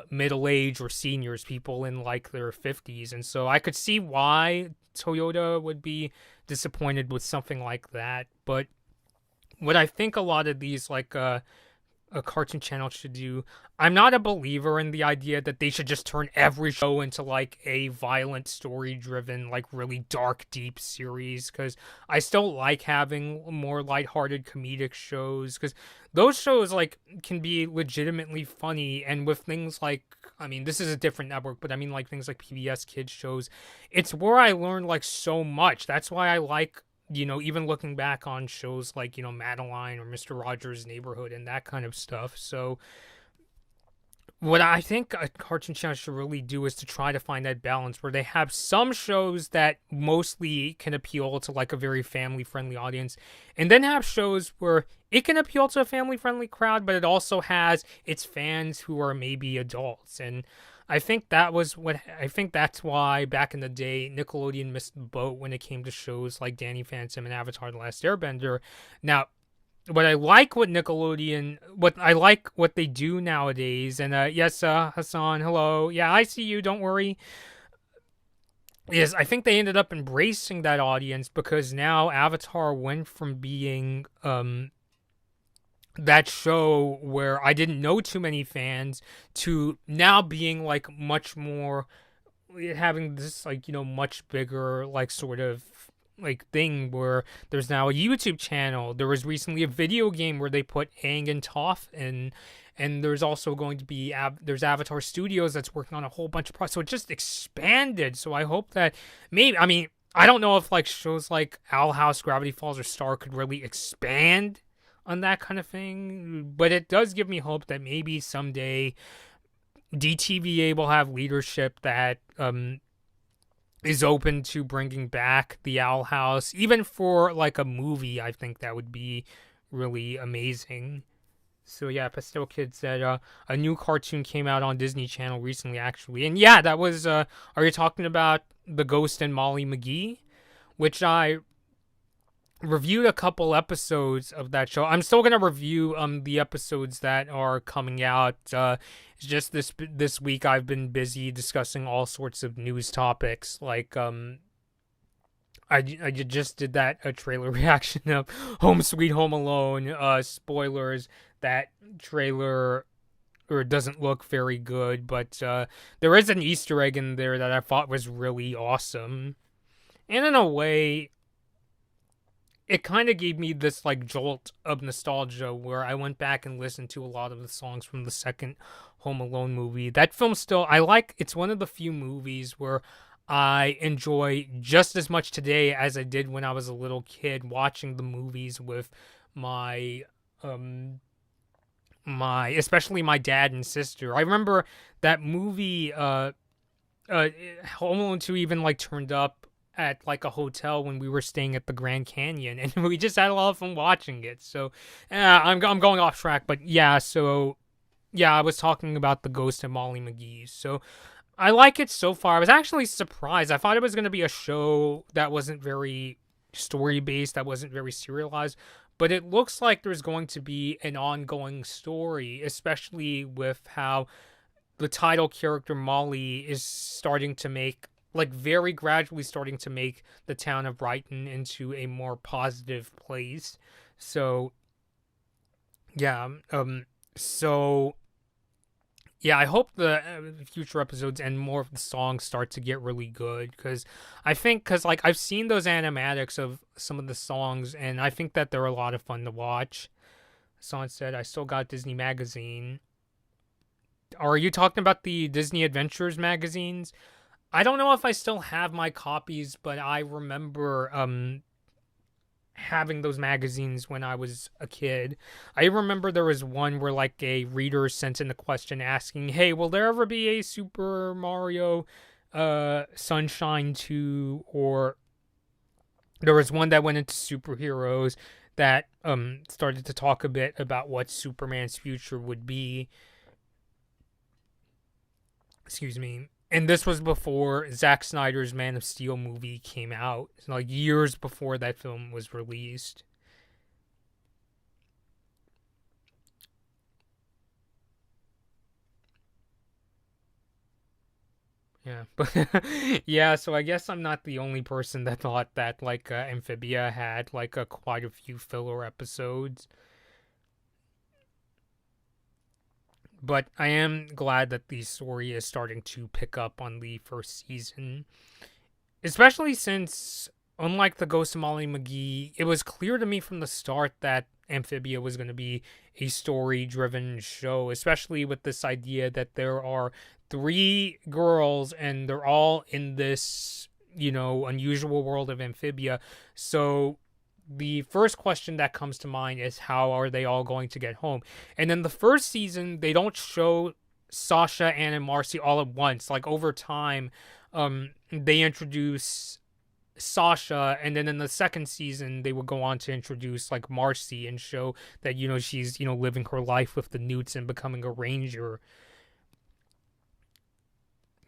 middle age or seniors, people in like their 50s. And so I could see why Toyota would be disappointed with something like that. But what I think a lot of these like a cartoon channel should do, I'm not a believer in the idea that they should just turn every show into like a violent story driven like really dark deep series, because I still like having more lighthearted comedic shows, because those shows like can be legitimately funny. And with things like, I mean, this is a different network, but I mean like things like PBS kids shows, it's where I learned like so much. That's why I like, even looking back on shows like, Madeline or Mr. Rogers' Neighborhood and that kind of stuff. So what I think a cartoon channel should really do is to try to find that balance where they have some shows that mostly can appeal to like a very family-friendly audience, and then have shows where it can appeal to a family-friendly crowd, but it also has its fans who are maybe adults. And I think that's why back in the day Nickelodeon missed the boat when it came to shows like Danny Phantom and Avatar: The Last Airbender. Now, what I like what they do nowadays, and yes, Hassan, hello, yeah, I see you, don't worry. Is I think they ended up embracing that audience, because now Avatar went from being that show where I didn't know too many fans to now being like much more, having this like, much bigger like sort of like thing where there's now a YouTube channel. There was recently a video game where they put Aang and Toph in, and there's also going to be there's Avatar Studios that's working on a whole bunch of projects. So it just expanded. So I hope that maybe, I mean, I don't know if like shows like Owl House, Gravity Falls, or Star could really expand on that kind of thing, but it does give me hope that maybe someday DTVA will have leadership that is open to bringing back the Owl House, even for like a movie. I think that would be really amazing. So yeah, Pastel Kid said a new cartoon came out on Disney Channel recently, actually, and yeah, that was are you talking about The Ghost and Molly McGee, which I reviewed a couple episodes of that show. I'm still gonna review the episodes that are coming out. Just this week I've been busy discussing all sorts of news topics, like I just did that a trailer reaction of Home Sweet Home Alone. Spoilers, that trailer or doesn't look very good, but there is an Easter egg in there that I thought was really awesome, and in a way it kind of gave me this like jolt of nostalgia where I went back and listened to a lot of the songs from the second Home Alone movie. That film still, it's one of the few movies where I enjoy just as much today as I did when I was a little kid watching the movies with my especially my dad and sister. I remember that movie Home Alone 2 even like turned up at like a hotel when we were staying at the Grand Canyon, and we just had a lot of fun watching it. So, I'm going off track, but yeah. So, yeah, I was talking about the Ghost of Molly McGee. So, I like it so far. I was actually surprised. I thought it was going to be a show that wasn't very story based, that wasn't very serialized, but it looks like there's going to be an ongoing story, especially with how the title character Molly is starting to make, like, very gradually starting to make the town of Brighton into a more positive place. So, yeah, so yeah, I hope the future episodes and more of the songs start to get really good, because like I've seen those animatics of some of the songs, and I think that they're a lot of fun to watch. Someone said, I still got Disney Magazine. Are you talking about the Disney Adventures magazines? I don't know if I still have my copies, but I remember having those magazines when I was a kid. I remember there was one where like a reader sent in a question asking, "Hey, will there ever be a Super Mario Sunshine 2?" Or there was one that went into superheroes that started to talk a bit about what Superman's future would be. Excuse me. And this was before Zack Snyder's Man of Steel movie came out, like years before that film was released. Yeah, but yeah, so I guess I'm not the only person that thought that like Amphibia had like quite a few filler episodes. But I am glad that the story is starting to pick up on the first season. Especially since, unlike the Ghost of Molly McGee, it was clear to me from the start that Amphibia was going to be a story-driven show, especially with this idea that there are 3 girls and they're all in this, unusual world of Amphibia. So the first question that comes to mind is, how are they all going to get home? And in the first season, they don't show Sasha, Anne, and Marcy all at once. Like, over time, they introduce Sasha, and then in the second season, they would go on to introduce, like, Marcy and show that, she's, living her life with the Newts and becoming a ranger.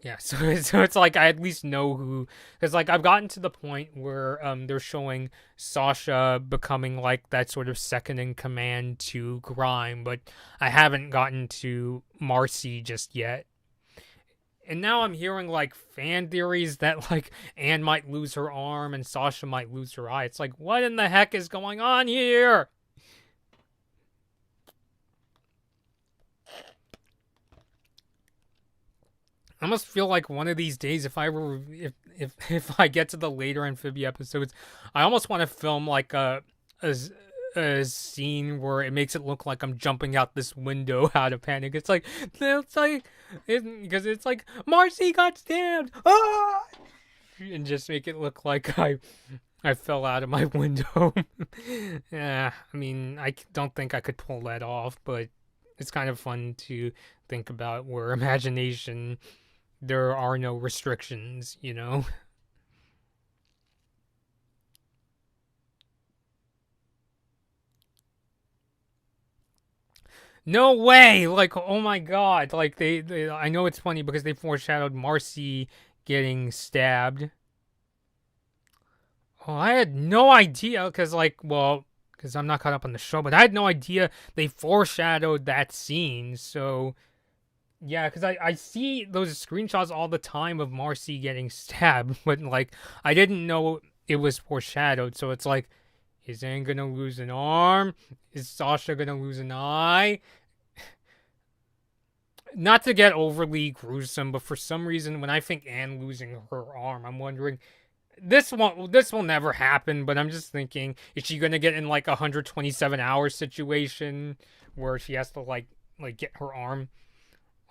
Yeah, so it's like I at least know who, because like I've gotten to the point where they're showing Sasha becoming like that sort of second in command to Grime, but I haven't gotten to Marcy just yet. And now I'm hearing like fan theories that like Anne might lose her arm and Sasha might lose her eye. It's like, what in the heck is going on here? I almost feel like one of these days, if I get to the later Amphibia episodes, I almost want to film like a scene where it makes it look like I'm jumping out this window out of panic. Because it's like Marcy got stabbed, ah! And just make it look like I fell out of my window. Yeah, I mean, I don't think I could pull that off, but it's kind of fun to think about where imagination, there are no restrictions, No way! Like, oh my god! Like, they I know it's funny because they foreshadowed Marcy getting stabbed. Oh, I had no idea, because I'm not caught up on the show, but I had no idea they foreshadowed that scene, so yeah, because I see those screenshots all the time of Marcy getting stabbed, but like I didn't know it was foreshadowed. So it's like, is Anne gonna lose an arm? Is Sasha gonna lose an eye? Not to get overly gruesome, but for some reason, when I think Anne losing her arm, I'm wondering, this will never happen. But I'm just thinking, is she gonna get in like a 127-hour situation where she has to like get her arm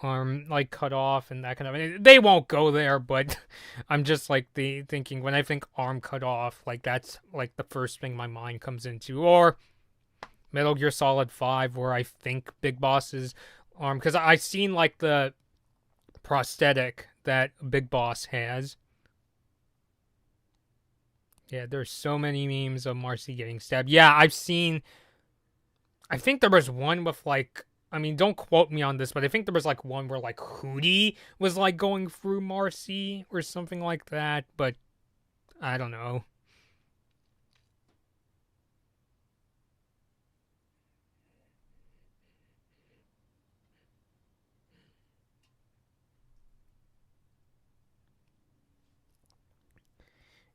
like cut off and that kind of. They won't go there, but I'm just like thinking, when I think arm cut off, like that's like the first thing my mind comes into. Or Metal Gear Solid 5, where I think Big Boss's arm, because I seen like the prosthetic that Big Boss has. Yeah, there's so many memes of Marcy getting stabbed. Yeah, I've seen. I think there was one with like. I mean, don't quote me on this, but I think there was like one where like Hootie was like going through Marcy or something like that. But I don't know.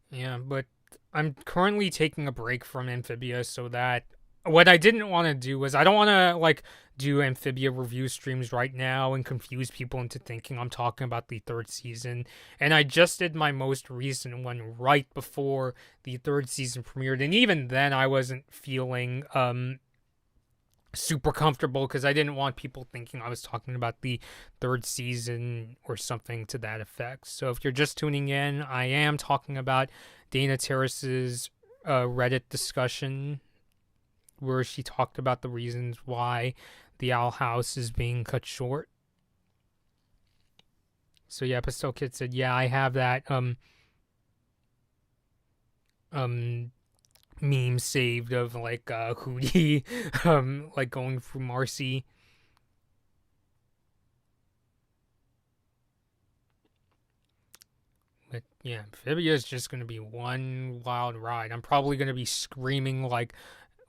Yeah, but I'm currently taking a break from Amphibia so that what I didn't want to do was I don't want to like do Amphibia review streams right now and confuse people into thinking I'm talking about the third season. And I just did my most recent one right before the third season premiered, and even then I wasn't feeling super comfortable because I didn't want people thinking I was talking about the third season or something to that effect. So if you're just tuning in, I am talking about Dana Terrace's Reddit discussion where she talked about the reasons why the Owl House is being cut short. So yeah, Pastel Kid said, yeah, I have that um meme saved of like Hootie like going through Marcy. But yeah, Amphibia is just gonna be one wild ride. I'm probably gonna be screaming like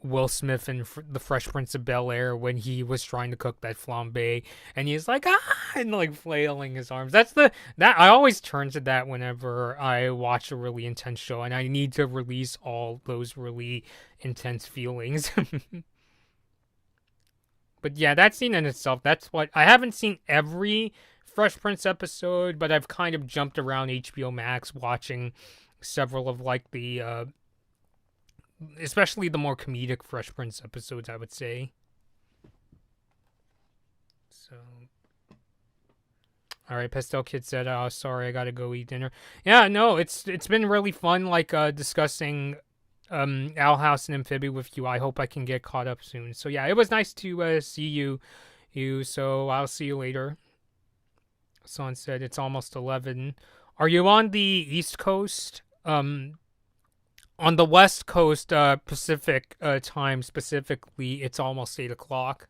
Will Smith in The Fresh Prince of Bel-Air when he was trying to cook that flambe, and he's like and like flailing his arms. That I always turn to that whenever I watch a really intense show, and I need to release all those really intense feelings. But yeah, that scene in itself, that's what I haven't seen every Fresh Prince episode, but I've kind of jumped around HBO Max watching several of like the especially the more comedic Fresh Prince episodes, I would say. So, all right, Pastel Kid said, "Oh, sorry, I gotta go eat dinner." Yeah, no, it's been really fun, like discussing Owl House and Amphibia with you. I hope I can get caught up soon. So yeah, it was nice to see you. So I'll see you later. Son said it's almost 11. Are you on the East Coast? On the West Coast, Pacific time specifically, it's almost 8 o'clock.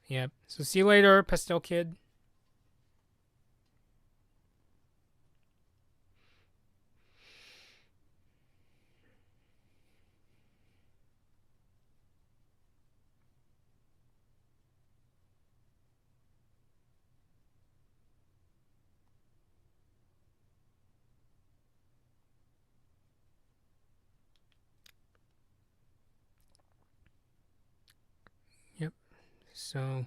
Yep. So see you later, Pastel Kid. Yep. So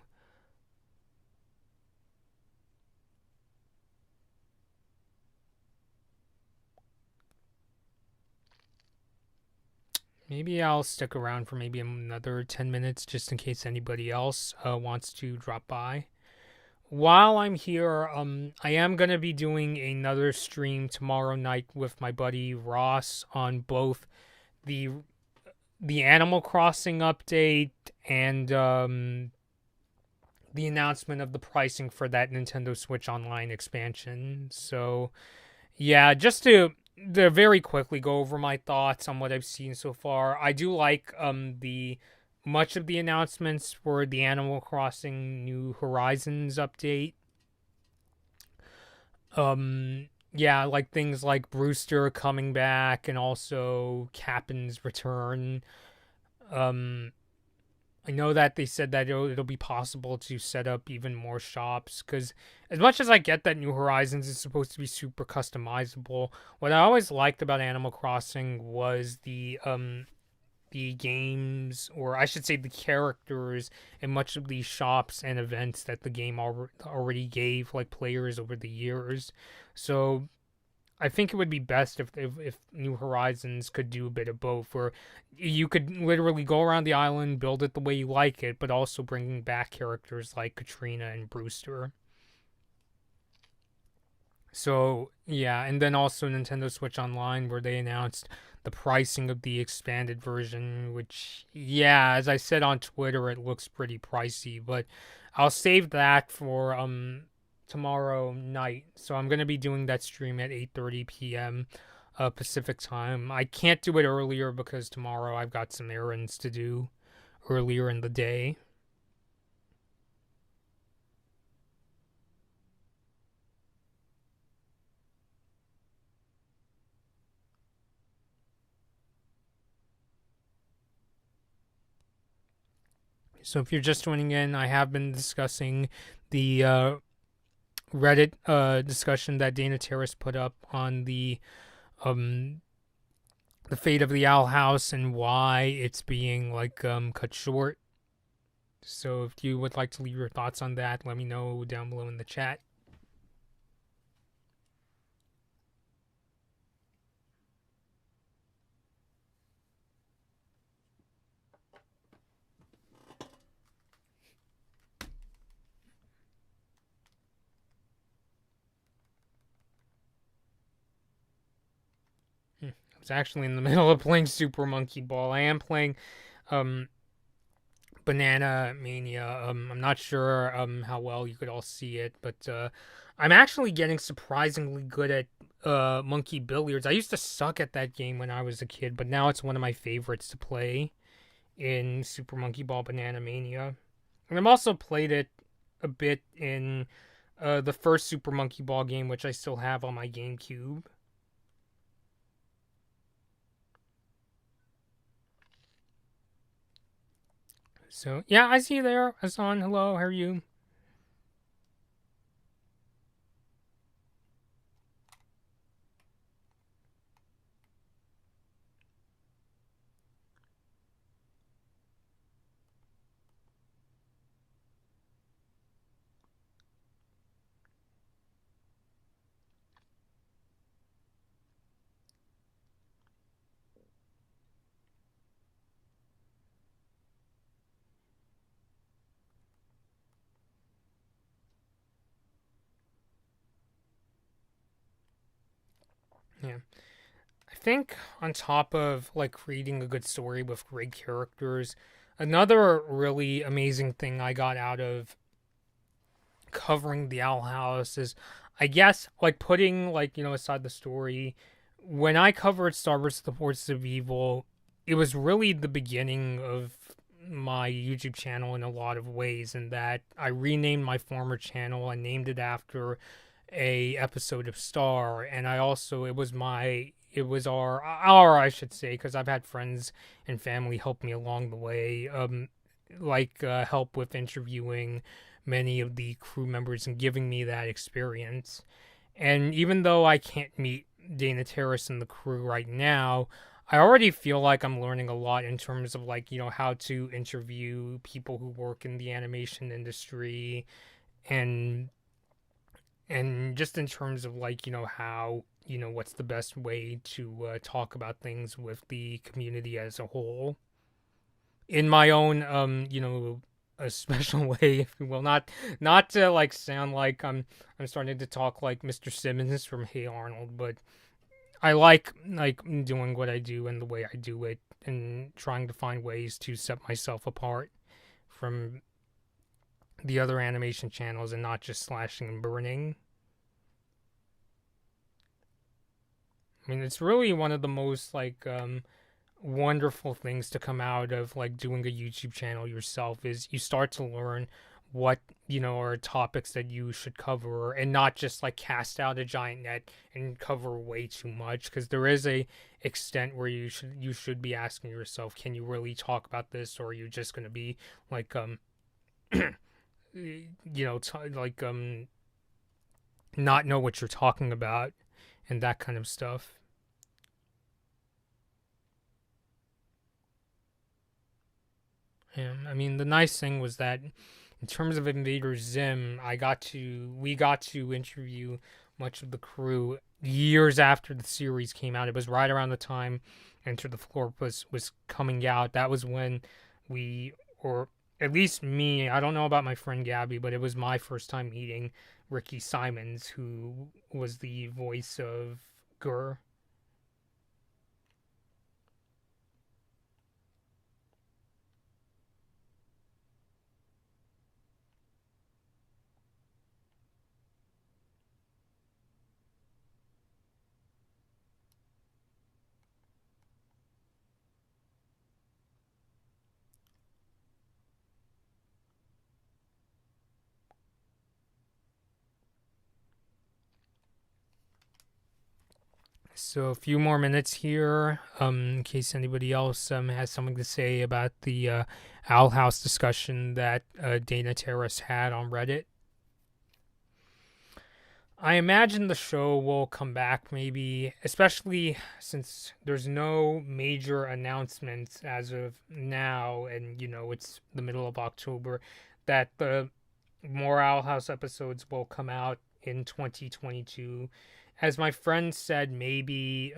maybe I'll stick around for maybe another 10 minutes just in case anybody else wants to drop by. While I'm here, I am gonna be doing another stream tomorrow night with my buddy Ross on both the Animal Crossing update and the announcement of the pricing for that Nintendo Switch Online expansion. So yeah, just to very quickly go over my thoughts on what I've seen so far. I do like the much of the announcements for the Animal Crossing New Horizons update. Yeah, like things like Brewster coming back and also Captain's return. Um I know that they said that it'll be possible to set up even more shops because as much as I get that New Horizons is supposed to be super customizable, what I always liked about Animal Crossing was the games, or I should say the characters in much of these shops and events that the game already gave like players over the years. So I think it would be best if New Horizons could do a bit of both, where you could literally go around the island, build it the way you like it, but also bringing back characters like Katrina and Brewster. So yeah, and then also Nintendo Switch Online, where they announced the pricing of the expanded version, which, yeah, as I said on Twitter, it looks pretty pricey, but I'll save that for tomorrow night. So I'm gonna be doing that stream at 8:30 p.m. Pacific time. I can't do it earlier because tomorrow I've got some errands to do earlier in the day. So if you're just joining in, I have been discussing the Reddit discussion that Dana Terrace put up on um the fate of the Owl House and why it's being cut short. So if you would like to leave your thoughts on that, let me know down below in the chat. I was actually in the middle of playing Super Monkey Ball. I am playing um Banana Mania. I'm not sure how well you could all see it, but I'm actually getting surprisingly good at Monkey Billiards. I used to suck at that game when I was a kid, but now it's one of my favorites to play in Super Monkey Ball Banana Mania. And I've also played it a bit in the first Super Monkey Ball game, which I still have on my GameCube. So, yeah, I see you there, Hassan. Hello, how are you? Yeah. I think on top of creating a good story with great characters, another really amazing thing I got out of covering the Owl House is, I guess, putting aside the story. When I covered Star Wars: The Forces of Evil, it was really the beginning of my YouTube channel in a lot of ways, in that I renamed my former channel and named it after a episode of Star, and I also it was our I should say, because I've had friends and family help me along the way, help with interviewing many of the crew members and giving me that experience. And even though I can't meet Dana Terrace and the crew right now, I already feel like I'm learning a lot in terms of how to interview people who work in the animation industry, and just in terms of how what's the best way to talk about things with the community as a whole in my own a special way, if you will. Not to sound like I'm starting to talk like Mr. Simmons from Hey Arnold, but I like doing what I do and the way I do it, and trying to find ways to set myself apart from the other animation channels and not just slashing and burning. I mean, it's really one of the most wonderful things to come out of doing a YouTube channel yourself, is you start to learn what are topics that you should cover, and not just cast out a giant net and cover way too much, because there is a extent where you should be asking yourself, can you really talk about this, or are you just going to be not know what you're talking about, and that kind of stuff. Yeah, I mean, the nice thing was that in terms of Invader Zim, we got to interview much of the crew years after the series came out. It was right around the time Enter the Floor was coming out. That was when we, or at least me, I don't know about my friend Gabby, but it was my first time meeting Ricky Simons, who was the voice of Gur. So a few more minutes here, in case anybody else has something to say about the Owl House discussion that Dana Terrace had on Reddit. I imagine the show will come back, maybe, especially since there's no major announcements as of now, and it's the middle of October, that the more Owl House episodes will come out in 2022. As my friend said, maybe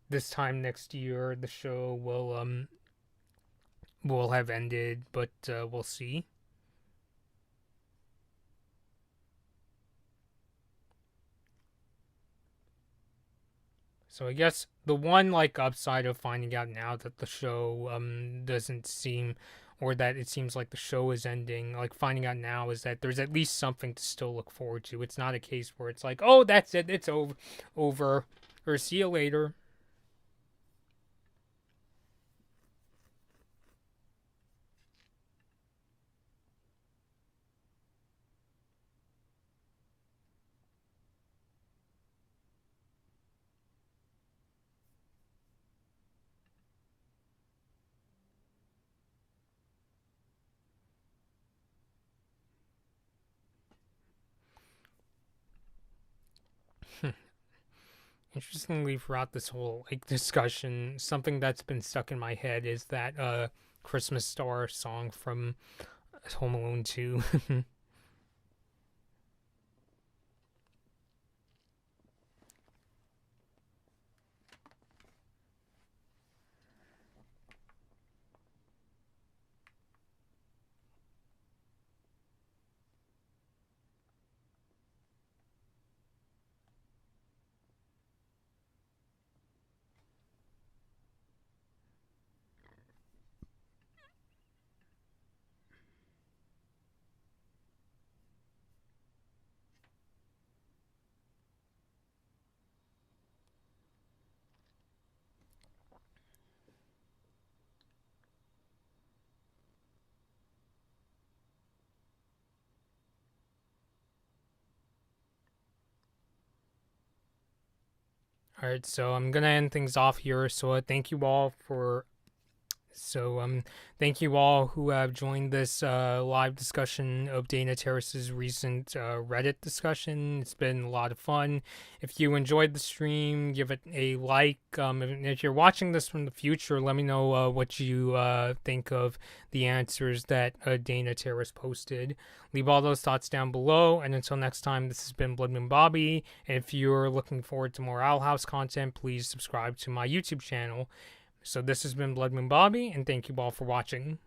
this time next year the show will have ended, but we'll see. So I guess the one upside of finding out now that the show doesn't seem, or that it seems like the show is ending, finding out now, is that there's at least something to still look forward to. It's not a case where it's like, oh, that's it, it's over, or see you later. Interestingly, throughout this whole discussion, something that's been stuck in my head is that Christmas Star song from Home Alone 2. All right, so I'm gonna end things off here. So thank you all who have joined this live discussion of Dana Terrace's recent Reddit discussion. It's been a lot of fun. If you enjoyed the stream, give it a like. If you're watching this from the future, let me know what you think of the answers that Dana Terrace posted. Leave all those thoughts down below. And until next time, this has been Bloodman Bobby. And if you're looking forward to more Owl House content, please subscribe to my YouTube channel. So this has been Bloodman Bobby, and thank you all for watching.